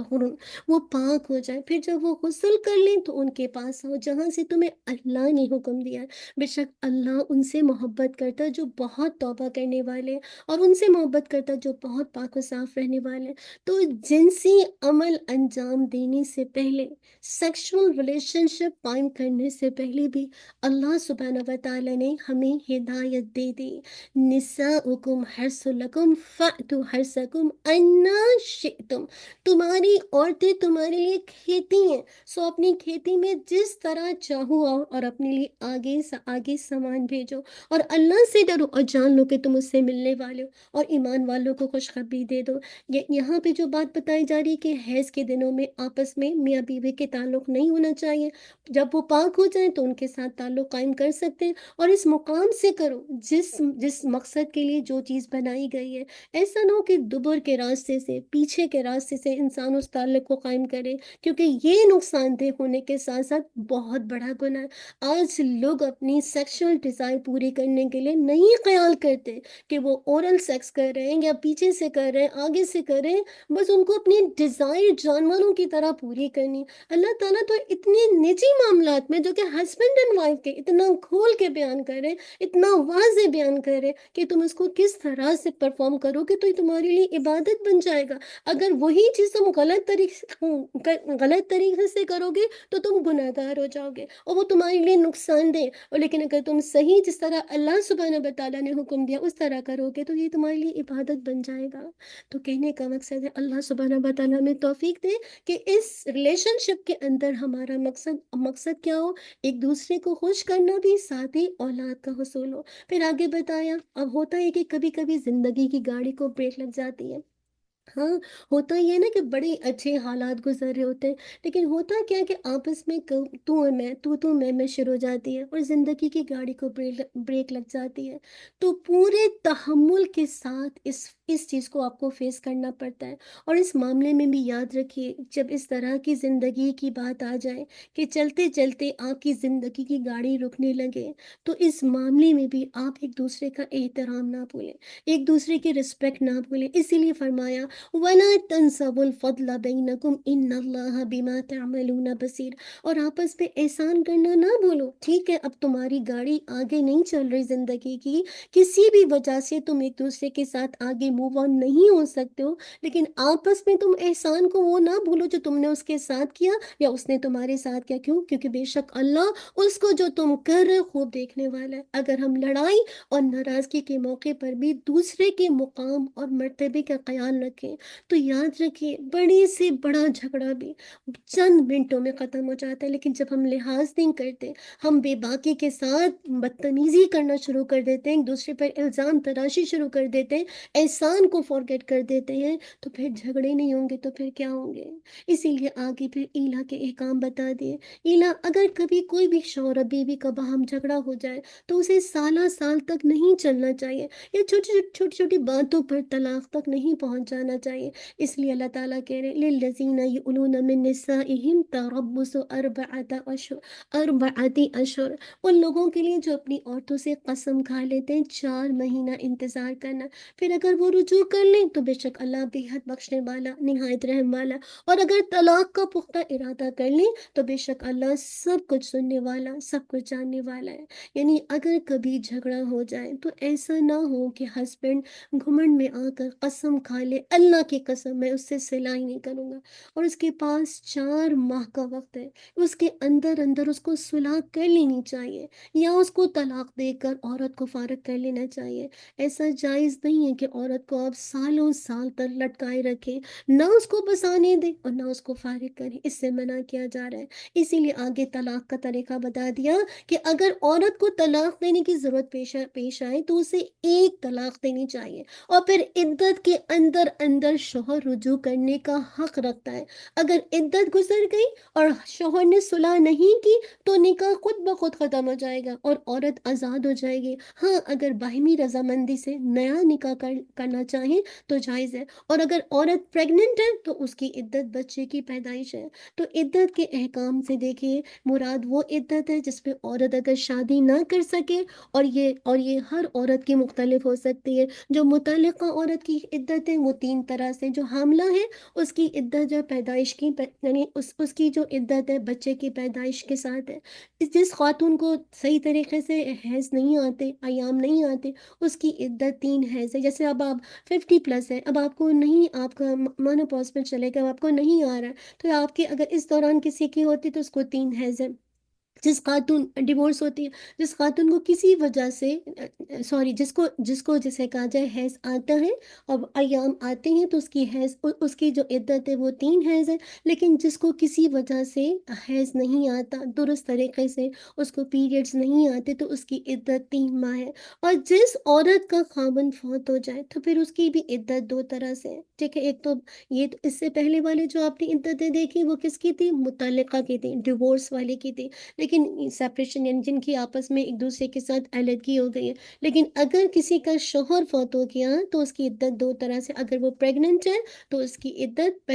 Speaker 2: وہ پاک ہو جائے۔ پھر جب وہ غسل کر لیں تو ان کے پاس آؤ جہاں سے تمہیں اللہ نے حکم دیا ہے۔ بے شک اللہ ان سے محبت کرتا ہے جو بہت توبہ کرنے والے، اور ان سے محبت کرتا جو بہت پاک و صاف رہنے والے ہیں۔ تو جنسی عمل انجام دینے سے پہلے، سیکشول ریلیشن شپ قائم کرنے سے پہلے بھی اللہ سبحانہ و تعالیٰ نے ہمیں ہدایت دے دی، نساؤکم حرث لکم فأتوا حرثکم انا شئتم۔ تمہاری عورتیں تمہارے لیے کھیتی ہیں، سو اپنی کھیتی میں جس طرح چاہو آؤ، اور اپنے لیے آگے آگے سامان بھیجو، اور اللہ سے ڈرو اور جان لو کہ تم اس سے ملنے والے ہو، اور ایمان والوں کو خوشخبری دے دو۔ یہاں پہ جو بات بتائی جا رہی ہے کہ حیض کے دنوں میں آپس میں میاں بیوی کے تعلق نہیں ہونا چاہیے، جب وہ پاک ہو جائیں تو ان کے ساتھ تعلق قائم کر سکتے ہیں، اور اس مقام سے کرو جس مقصد کے لیے جو چیز بنائی گئی ہے۔ ایسا نہ ہو کہ دبر کے راستے سے، پیچھے کے راستے سے انسان اس تعلق کو قائم کرے، کیونکہ یہ نقصان دہ ہونے کے ساتھ ساتھ بہت بڑا گناہ ہے۔ آج لوگ اپنی سیکشل ڈیزائر پوری کرنے کے لیے نہیں خیال کرتے کہ وہ اورل سیکس کر رہے ہیں یا پیچھے سے کر رہے ہیں، آگے سے کر رہے ہیں، بس ان کو اپنی ڈیزائر جانوروں کی طرح پوری کرنی۔ اللہ تعالیٰ تو اتنے نجی معاملات میں جو کہ ہسبینڈ اینڈ وائف کے اتنا کھول کے بیان کر رہے ہیں، اتنا واضح بیان کر رہے ہیں کہ تم اس کو کس طرح سے پرفارم کرو گے تو یہ تمہارے لیے عبادت بن جائے گا۔ اگر وہی چیز تم غلط طریقے سے کرو گے تو تم گناہ گار ہو جاؤ گے، اور وہ تمہارے لیے نقصان دہ۔ اور لیکن اگر تم صحیح جس طرح اللہ سبحانہ و تعالیٰ نے حکم دیا اس طرح کرو گے تو یہ تمہارے لیے عبادت بن جائے گا۔ تو کہنے کا مقصد ہے اللہ سبحانہ و تعالیٰ ہمیں توفیق دے کہ اس ریلیشن شپ کے اندر ہمارا مقصد کیا ہو، ایک دوسرے کو خوش کرنا بھی، ساتھ ہی اولاد کا حصول ہو۔ پھر آگے بتایا، اب ہوتا ہے کہ کبھی کبھی زندگی کی گاڑی کو بریک لگ جاتی ہے۔ ہاں، ہوتا یہ ہے نا کہ بڑے اچھے حالات گزر رہے ہوتے ہیں، لیکن ہوتا کیا ہے کہ آپس میں تو اور میں شروع ہو جاتی ہے، اور زندگی کی گاڑی کو بریک لگ جاتی ہے۔ تو پورے تحمل کے ساتھ اس چیز کو آپ کو فیس کرنا پڑتا ہے۔ اور اس معاملے میں بھی یاد رکھیے، جب اس طرح کی زندگی کی بات آ جائے کہ چلتے چلتے آپ کی زندگی کی گاڑی رکنے لگے، تو اس معاملے میں بھی آپ ایک دوسرے کا احترام نہ بھولیں، ایک دوسرے کی رسپیکٹ نہ بھولیں۔ اسی لیے فرمایا وَلَا تَنْسَوُا الْفَضْلَ بَيْنَكُمْ إِنَّ اللَّهَ بِمَا تَعْمَلُونَ بَصِيرٌ۔ اور آپس میں احسان کرنا نہ بھولو۔ ٹھیک ہے، اب تمہاری گاڑی آگے نہیں چل رہی زندگی کی، کسی بھی وجہ سے تم ایک دوسرے کے ساتھ آگے موو آن نہیں ہو سکتے ہو، لیکن آپس میں تم احسان کو وہ نہ بھولو جو تم نے اس کے ساتھ کیا یا اس نے تمہارے ساتھ کیا۔ کیوں؟ کیونکہ بے شک اللہ اس کو جو تم کر رہے خوب دیکھنے والا ہے۔ اگر ہم لڑائی اور ناراضگی کے موقع پر بھی دوسرے کے مقام اور مرتبے کا خیال رکھیں رکھیں۔ تو یاد رکھیے بڑے سے بڑا جھگڑا بھی چند منٹوں میں ختم ہو جاتا ہے، لیکن جب ہم لحاظ نہیں کرتے، ہم بے باکی کے ساتھ بدتمیزی کرنا شروع کر دیتے ہیں، ایک دوسرے پر الزام تراشی شروع کر دیتے ہیں، احسان کو فارگیٹ کر دیتے ہیں، تو پھر جھگڑے نہیں ہوں گے تو پھر کیا ہوں گے؟ اسی لیے آگے پھر ایلا کے احکام بتا دیے۔ ایلا، اگر کبھی کوئی بھی شوہر اور بیوی کا باہم جھگڑا ہو جائے تو اسے سالہ سال تک نہیں چلنا چاہیے، یا چھوٹی چھوٹی چھوٹی باتوں پر طلاق تک نہیں پہنچ جانا چاہیے۔ اس لیے اللہ تعالیٰ کہہ رہے للذین یؤلون من نسائہم تربص اربعۃ اشہر، ان لوگوں کے لیے جو اپنی عورتوں سے قسم کھا لیتے ہیں 4 مہینہ انتظار کرنا، پھر اگر وہ رجوع کر لیں تو بے شک اللہ بے حد بخشنے والا نہایت رحم والا، اور اگر طلاق کا پختہ ارادہ کر لیں تو بے شک اللہ سب کچھ سننے والا، سب کچھ جاننے والا ہے۔ یعنی اگر کبھی جھگڑا ہو جائے تو ایسا نہ ہو کہ ہسبینڈ گھمنڈ میں آ کر قسم کھا لے، اللہ کی قسم میں اس سے صلاح نہیں کروں گا، اور اس کے پاس 4 ماہ کا وقت ہے، اس کے اندر اندر اس کو صلح کر لینی چاہیے، یا اس کو طلاق دے کر عورت کو فارغ کر لینا چاہیے۔ ایسا جائز نہیں ہے کہ عورت کو آپ سالوں سال تک لٹکائے رکھیں، نہ اس کو بسانے دیں اور نہ اس کو فارغ کریں، اس سے منع کیا جا رہا ہے۔ اسی لیے آگے طلاق کا طریقہ بتا دیا کہ اگر عورت کو طلاق دینے کی ضرورت پیش آئے تو اسے ایک طلاق دینی چاہیے، اور پھر عدت کے اندر اندر شوہر رجوع کرنے کا حق رکھتا ہے۔ اگر عدت گزر گئی اور شوہر نے صلح نہیں کی تو نکاح خود بخود ختم ہو جائے گا اور عورت آزاد ہو جائے گی۔ ہاں، اگر باہمی رضامندی سے نیا نکاح کرنا چاہیں تو جائز ہے، اور اگر عورت پریگننٹ ہے تو اس کی عدت بچے کی پیدائش ہے۔ تو عدت کے احکام سے دیکھیے مراد وہ عدت ہے جس میں عورت اگر شادی نہ کر سکے، اور یہ ہر عورت کی مختلف ہو سکتی ہے۔ جو متعلقہ عورت کی عدت ہے وہ 3 طرح سے، جو حاملہ ہے اس کی عدت جو پیدائش کی یعنی اس کی جو عدت ہے بچے کی پیدائش کے ساتھ ہے۔ جس خاتون کو صحیح طریقے سے حیض نہیں آتے، ایام نہیں آتے، اس کی عدت 3 حیض ہے۔ جیسے اب آپ 50+ ہے، اب آپ کو نہیں، آپ کا مینوپاز میں چلے گا، اب آپ کو نہیں آ رہا ہے، تو آپ کی اگر اس دوران کسی کی ہوتی تو اس کو 3 حیض ہے۔ جس خاتون ڈیورس ہوتی ہے، جس خاتون کو کسی وجہ سے سوری جسے کہا جائے حیض آتا ہے اور ایام آتے ہیں، تو اس کی جو عدت ہے وہ 3 حیض ہے۔ لیکن جس کو کسی وجہ سے حیض نہیں آتا درست طریقے سے، اس کو پیریڈز نہیں آتے، تو اس کی عدت 3 ماہ ہے۔ اور جس عورت کا خاوند فوت ہو جائے تو پھر اس کی بھی عدت 2 طرح سے ہے، ٹھیک ہے۔ ایک تو یہ اس سے پہلے والے جو آپ نے عدتیں دیکھی وہ کس کی تھی؟ مطلقہ کی تھی، ڈیورس والے کی تھی، لیکن سیپریشن یعنی جن کی آپس میں ایک دوسرے کے ساتھ علیحدگی ہو گئی ہے۔ لیکن اگر کسی کا شوہر فوت ہو گیا تو اس کی عدت 2 طرح سے، اگر وہ پریگننٹ ہے تو اس کی عدت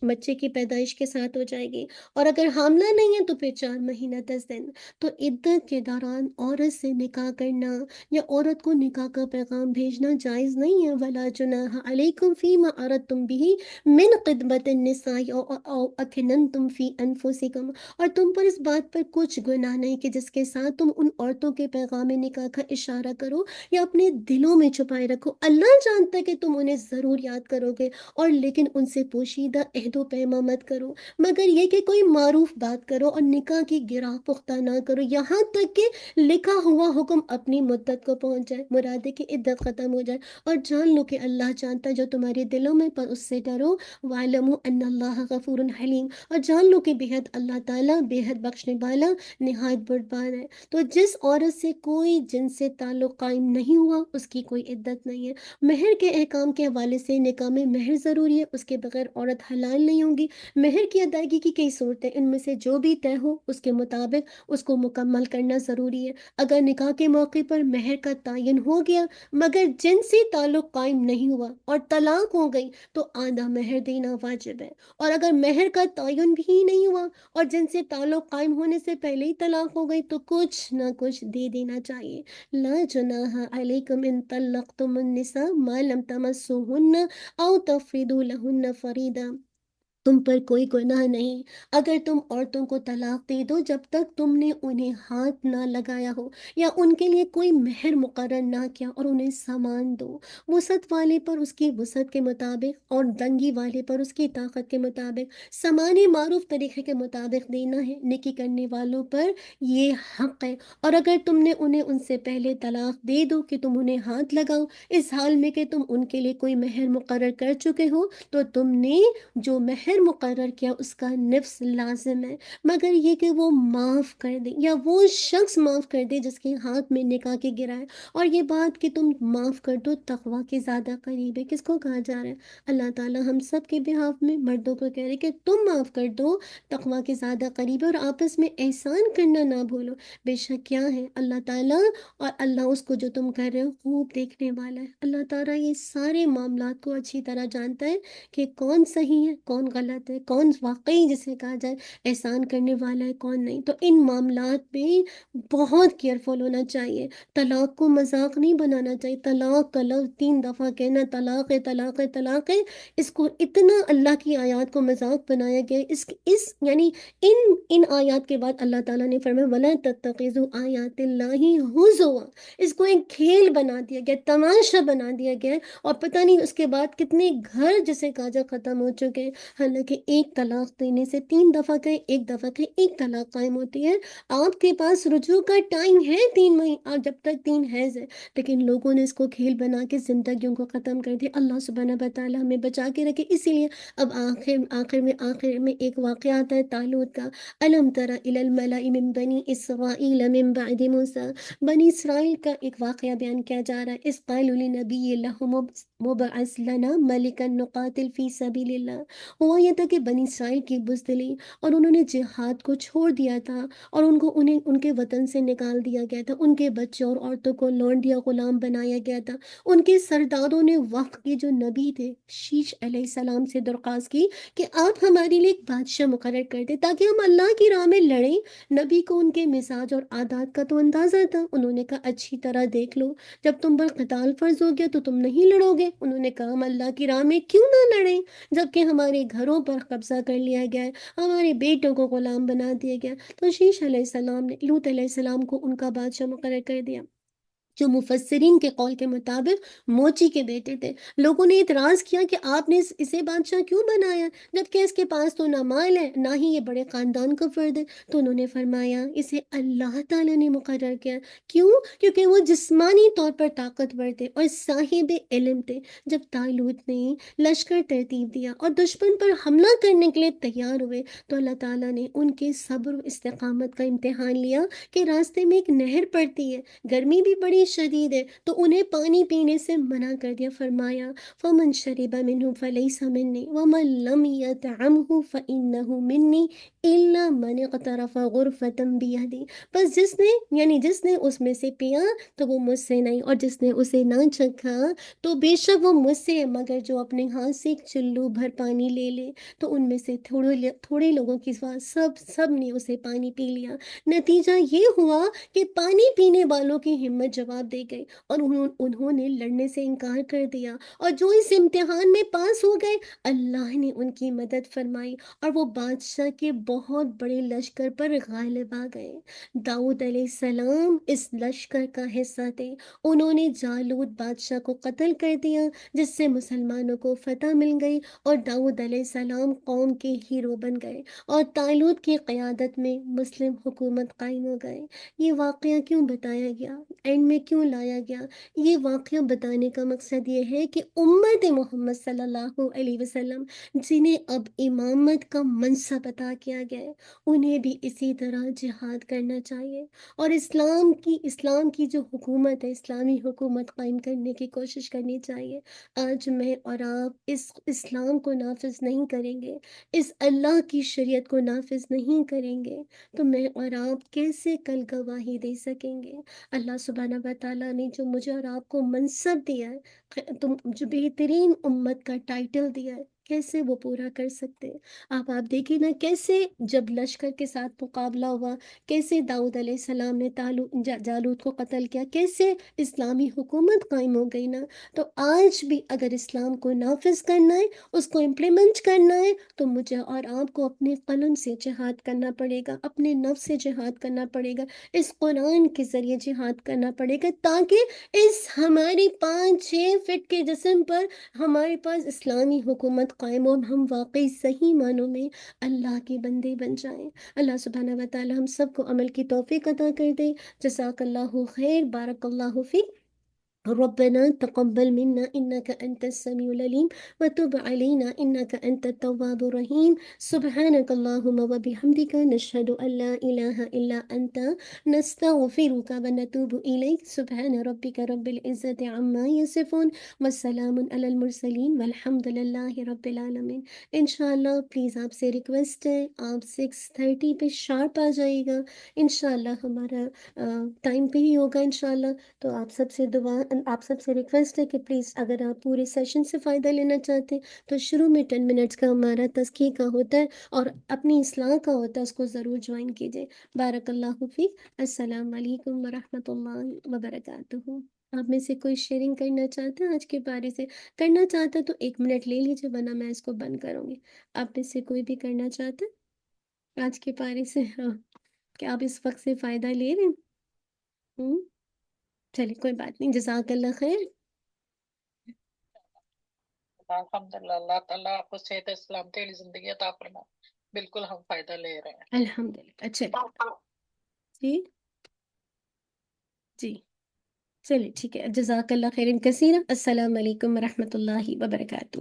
Speaker 2: بچے کی پیدائش کے ساتھ ہو جائے گی، اور اگر حاملہ نہیں ہے تو پھر 4 مہینہ 10 دن۔ تو عدت کے دوران عورت سے نکاح کرنا یا عورت کو نکاح کا پیغام بھیجنا جائز نہیں ہے۔ ولا جناح علیکم فیما اردتم به من خطبۃ النساء او اکننتم فی انفسکم، اور تم پر اس بات پر کچھ گناہ نہیں کہ جس کے ساتھ تم ان عورتوں کے پیغام نکاح کا اشارہ کرو یا اپنے دلوں میں چھپائے رکھو۔ اللہ جانتا ہے کہ تم انہیں ضرور یاد کرو گے، اور لیکن ان سے پوشیدہ عہد و پیما مت کرو، مگر یہ کہ کوئی معروف بات کرو اور نکاح کی گرہ پختہ نہ کرو یہاں تک کہ لکھا ہوا حکم اپنی مدت کو پہنچ جائے، مراد ہے کہ عدت ختم ہو جائے۔ اور جان لو کہ اللہ جانتا ہے جو تمہارے دلوں میں، پر اس سے ڈرو۔ وَاعْلَمُوا أَنَّ اللَّهَ غَفُورٌ حَلِيمٌ، اور جان لو کہ بے حد اللہ تعالیٰ بے حد بخشنے والا نہایت بردبار ہے۔ تو جس عورت سے کوئی جن سے تعلق قائم نہیں ہوا اس کی کوئی عدت نہیں ہے۔ مہر کے احکام کے حوالے سے نکاح میں مہر ضروری ہے، اس کے بغیر عورت حلال نہیں ہوگی۔ مہر کی ادائیگی کی کئی صورتیں، ان میں سے جو بھی طے ہو اس کے مطابق اس کو مکمل کرنا ضروری ہے۔ اگر نکاح کے موقع پر مہر کا تعین ہو گیا مگر جنسی تعلق قائم نہیں ہوا اور طلاق ہو گئی تو آدھا مہر دینا واجب ہے، اور اگر مہر کا تعین بھی نہیں ہوا اور جن سے تعلق قائم ہونے سے پہلے ہی طلاق ہو گئی تو کچھ نہ کچھ دے دینا چاہیے۔ لا جناح علیکم ان طلقتم النساء ما لم تمسوهن او تفریضوا لهن فریضہ، تم پر کوئی گناہ نہیں اگر تم عورتوں کو طلاق دے دو جب تک تم نے انہیں ہاتھ نہ لگایا ہو یا ان کے لیے کوئی مہر مقرر نہ کیا، اور انہیں سامان دو، وسعت والے پر اس کی وسعت کے مطابق اور تنگی والے پر اس کی طاقت کے مطابق، سامان معروف طریقے کے مطابق دینا ہے، نیکی کرنے والوں پر یہ حق ہے۔ اور اگر تم نے انہیں ان سے پہلے طلاق دے دو کہ تم انہیں ہاتھ لگاؤ اس حال میں کہ تم ان کے لیے کوئی مہر مقرر کر چکے ہو، تو تم نے جو مہر مقرر کیا اس کا نفس لازم ہے، مگر یہ کہ وہ معاف کر دے یا وہ شخص معاف کر دے جس کے ہاتھ میں نکاح کے گرا ہے۔ اور یہ بات کہ تم معاف کر دو تقوی کے زیادہ قریب ہے۔ کس کو کہا جا رہا ہے؟ اللہ تعالیٰ ہم سب کے بہاف میں مردوں کو کہہ رہے کہ تم معاف کر دو، تقوی کے زیادہ قریب ہے، اور آپس میں احسان کرنا نہ بھولو، بے شک کیا ہے اللہ تعالیٰ اور اللہ اس کو جو تم کر رہے ہو خوب دیکھنے والا ہے۔ اللہ تعالیٰ یہ سارے معاملات کو اچھی طرح جانتا ہے کہ کون صحیح ہے، کون غلط ہے، کون واقعی جسے کہا جائے احسان کرنے والا ہے، کون نہیں۔ تو ان معاملات پہ بہت کیئرفل ہونا چاہیے، طلاق کو مذاق نہیں بنانا چاہیے۔ طلاق کا لفظ 3 دفعہ کہنا، طلاق ہے طلاق ہے طلاق ہے، اس کو اتنا اللہ کی آیات کو مذاق بنایا گیا ہے۔ اس یعنی ان آیات کے بعد اللہ تعالیٰ نے فرمایا وَلَا تَتَّخِذُوا آیَاتِ اللَّهِ هُزُوًا، اس کو ایک کھیل بنا دیا گیا، تماشا بنا دیا گیا ہے، اور پتہ نہیں اس کے بعد کتنے گھر جسے کاجا ختم ہو چکے ہیں۔ حالانکہ ایک طلاق دینے سے 3 دفعہ کہیں، ایک دفعہ کہیں، ایک طلاق قائم ہوتی ہے۔ آپ کے پاس رجوع کا ٹائم ہے 3 مہینے، اور جب تک 3 حیض ہے، لیکن لوگوں نے اس کو کھیل بنا کے زندگیوں کو ختم کر دیا۔ اللہ سبحانہ وتعالیٰ ہمیں بچا کے رکھے۔ اسی لیے اب آخر میں ایک واقعہ آتا ہے طالوت کا، الم تر الی الملأ من بنی اسرائیل من بعد موسیٰ، بنی اسرائیل کا ایک واقعہ بیان کیا جا رہا ہے۔ اس قالوا لنبی لہم مبعث لنا ملکا نقاتل فی سبیل اللہ، ہوا یہ تھا کہ بنی اسرائیل کی بزدلی اور انہوں نے جہاد کو چھوڑ دیا تھا، اور انہیں ان کے وطن سے نکال دیا گیا تھا، ان کے بچوں اور عورتوں کو لونڈیا غلام بنایا گیا تھا۔ ان کے سرداروں نے وقت کے جو نبی تھے شیش علیہ السلام سے درخواست کی کہ آپ ہمارے لیے ایک بادشاہ مقرر کر دیں تاکہ ہم اللہ کی راہ میں لڑیں۔ نبی کو ان کے مزاج اور عادات کا تو اندازہ تھا، انہوں نے کہا اچھی طرح دیکھ لو، جب تم پر قتال فرض ہو گیا تو تم نہیں لڑو گے؟ انہوں نے کہا ہم اللہ کی راہ میں کیوں نہ لڑیں، جبکہ ہمارے گھروں پر قبضہ کر لیا گیا ہے، ہمارے بیٹوں کو غلام بنا دیا گیا۔ تو شیش علیہ السلام نے لوط علیہ السلام کو ان کا بادشاہ مقرر کر دیا، جو مفسرین کے قول کے مطابق موچی کے بیٹے تھے۔ لوگوں نے اعتراض کیا کہ آپ نے اسے بادشاہ کیوں بنایا جبکہ اس کے پاس تو نہ مال ہے نہ ہی یہ بڑے خاندان کا فرد ہے؟ تو انہوں نے فرمایا اسے اللہ تعالیٰ نے مقرر کیا۔ کیوں؟ کیونکہ وہ جسمانی طور پر طاقتور تھے اور صاحب علم تھے۔ جب طالوت نے لشکر ترتیب دیا اور دشمن پر حملہ کرنے کے لیے تیار ہوئے تو اللہ تعالیٰ نے ان کے صبر و استقامت کا امتحان لیا کہ راستے میں ایک نہر پڑتی ہے، گرمی بھی بڑی شدید ہے، تو انہیں پانی پینے سے منع کر دیا۔ فرمایا فمن شرب منه فلیس منی ومن لم یطعمه فانه منی الا من اقترف غرفة بیدی، بس جس نے اس میں سے پیا تو وہ مجھ سے نہیں، اور جس نے اسے نہ چکھا تو بے شک وہ مجھ سے ہے، مگر جو اپنے ہاتھ سے ایک چلو بھر پانی لے لے۔ تو ان میں سے تھوڑے لوگوں کی سب نے اسے پانی پی لیا۔ نتیجہ یہ ہوا کہ پانی پینے والوں کی ہمت جواب دے گئی اور انہوں نے لڑنے سے انکار کر دیا، اور جو اس امتحان میں پاس ہو گئے اللہ نے ان کی مدد فرمائی اور وہ بادشاہ کے بہت بڑے لشکر پر غالب آ گئے۔ داؤد علیہ السلام اس لشکر کا حصہ تھے، انہوں نے جالوت بادشاہ کو قتل کر دیا جس سے مسلمانوں کو فتح مل گئی اور داؤد علیہ السلام قوم کے ہیرو بن گئے، اور طالوت کی قیادت میں مسلم حکومت قائم ہو گئے۔ یہ واقعہ کیوں بتایا گیا، اینڈ میں کیوں لایا گیا؟ یہ واقعہ بتانے کا مقصد یہ ہے کہ امت محمد صلی اللہ علیہ وسلم جنہیں اب امامت کا منصب عطا کیا گیا ہے انہیں بھی اسی طرح جہاد کرنا چاہیے، اور اسلام کی جو حکومت ہے، اسلامی حکومت قائم کرنے کی کوشش کرنی چاہیے۔ آج میں اور آپ اس اسلام کو نافذ نہیں کریں گے، اس اللہ کی شریعت کو نافذ نہیں کریں گے تو میں اور آپ کیسے کل گواہی دے سکیں گے؟ اللہ سبحانہ و تعالیٰ نے جو مجھے اور آپ کو منصب دیا ہے، تم جو بہترین امت کا ٹائٹل دیا ہے، کیسے وہ پورا کر سکتے ہیں؟ آپ دیکھیں نا کیسے جب لشکر کے ساتھ مقابلہ ہوا، کیسے داؤد علیہ السلام نے جالوت کو قتل کیا، کیسے اسلامی حکومت قائم ہو گئی نا۔ تو آج بھی اگر اسلام کو نافذ کرنا ہے، اس کو امپلیمنٹ کرنا ہے، تو مجھے اور آپ کو اپنے قلم سے جہاد کرنا پڑے گا، اپنے نفس سے جہاد کرنا پڑے گا، اس قرآن کے ذریعے جہاد کرنا پڑے گا، تاکہ اس ہماری 5-6 فٹ کے جسم پر ہمارے پاس اسلامی حکومت قائم ہو، ہم واقعی صحیح معنوں میں اللہ کے بندے بن جائیں۔ اللہ سبحانہ و تعالی ہم سب کو عمل کی توفیق عطا کر دے۔ جزاک اللہ خیر، بارک اللہ فیک۔ ربنا تقبل منا إنك أنت السميع العليم وتب علينا إنك أنت التواب الرحيم سبحانك اللهم وبحمدك نشهد أن لا إله إلا أنت نستغفرك ونتوب إليك سبحان ربك رب العزة عما يصفون والسلام على المرسلين والحمد لله رب العالمين۔ انشاءاللہ پلیز آپ سے ریکویسٹ ہے، آپ 6:30 پہ شارپ آ جائے گا، انشاءاللہ ہمارا ٹائم پہ ہی ہوگا انشاءاللہ۔ تو آپ سب سے ریکویسٹ ہے کہ پلیز اگر آپ پورے سیشن سے فائدہ لینا چاہتے ہیں تو شروع میں 10 منٹس کا ہمارا تزکیہ کا ہوتا ہے اور اپنی اصلاح کا ہوتا ہے، اس کو ضرور جوائن کیجیے۔ بارک اللہ فیک۔ السلام علیکم ورحمۃ اللہ وبرکاتہ۔ آپ میں سے کوئی شیئرنگ کرنا چاہتا ہے آج کے بارے سے؟ کرنا چاہتا ہے تو 1 منٹ لے لیجیے، ورنہ میں اس کو بند کروں گی۔ آپ میں سے کوئی بھی کرنا چاہتا ہے آج کے بارے سے؟ ہاں، کہ آپ اس وقت سے فائدہ لے رہے ہیں؟ چلیے کوئی بات نہیں، جزاک اللہ خیر۔
Speaker 3: الحمدللہ، اللہ تعالیٰ آپ کو صحت سلامتی والی زندگی عطا فرمائے۔ بالکل ہم فائدہ لے رہے ہیں۔
Speaker 2: الحمدللہ، چلیے جی جی، چلیے ٹھیک ہے، جزاک اللہ خیر کثیرا۔ السلام علیکم ورحمۃ اللہ وبرکاتہ۔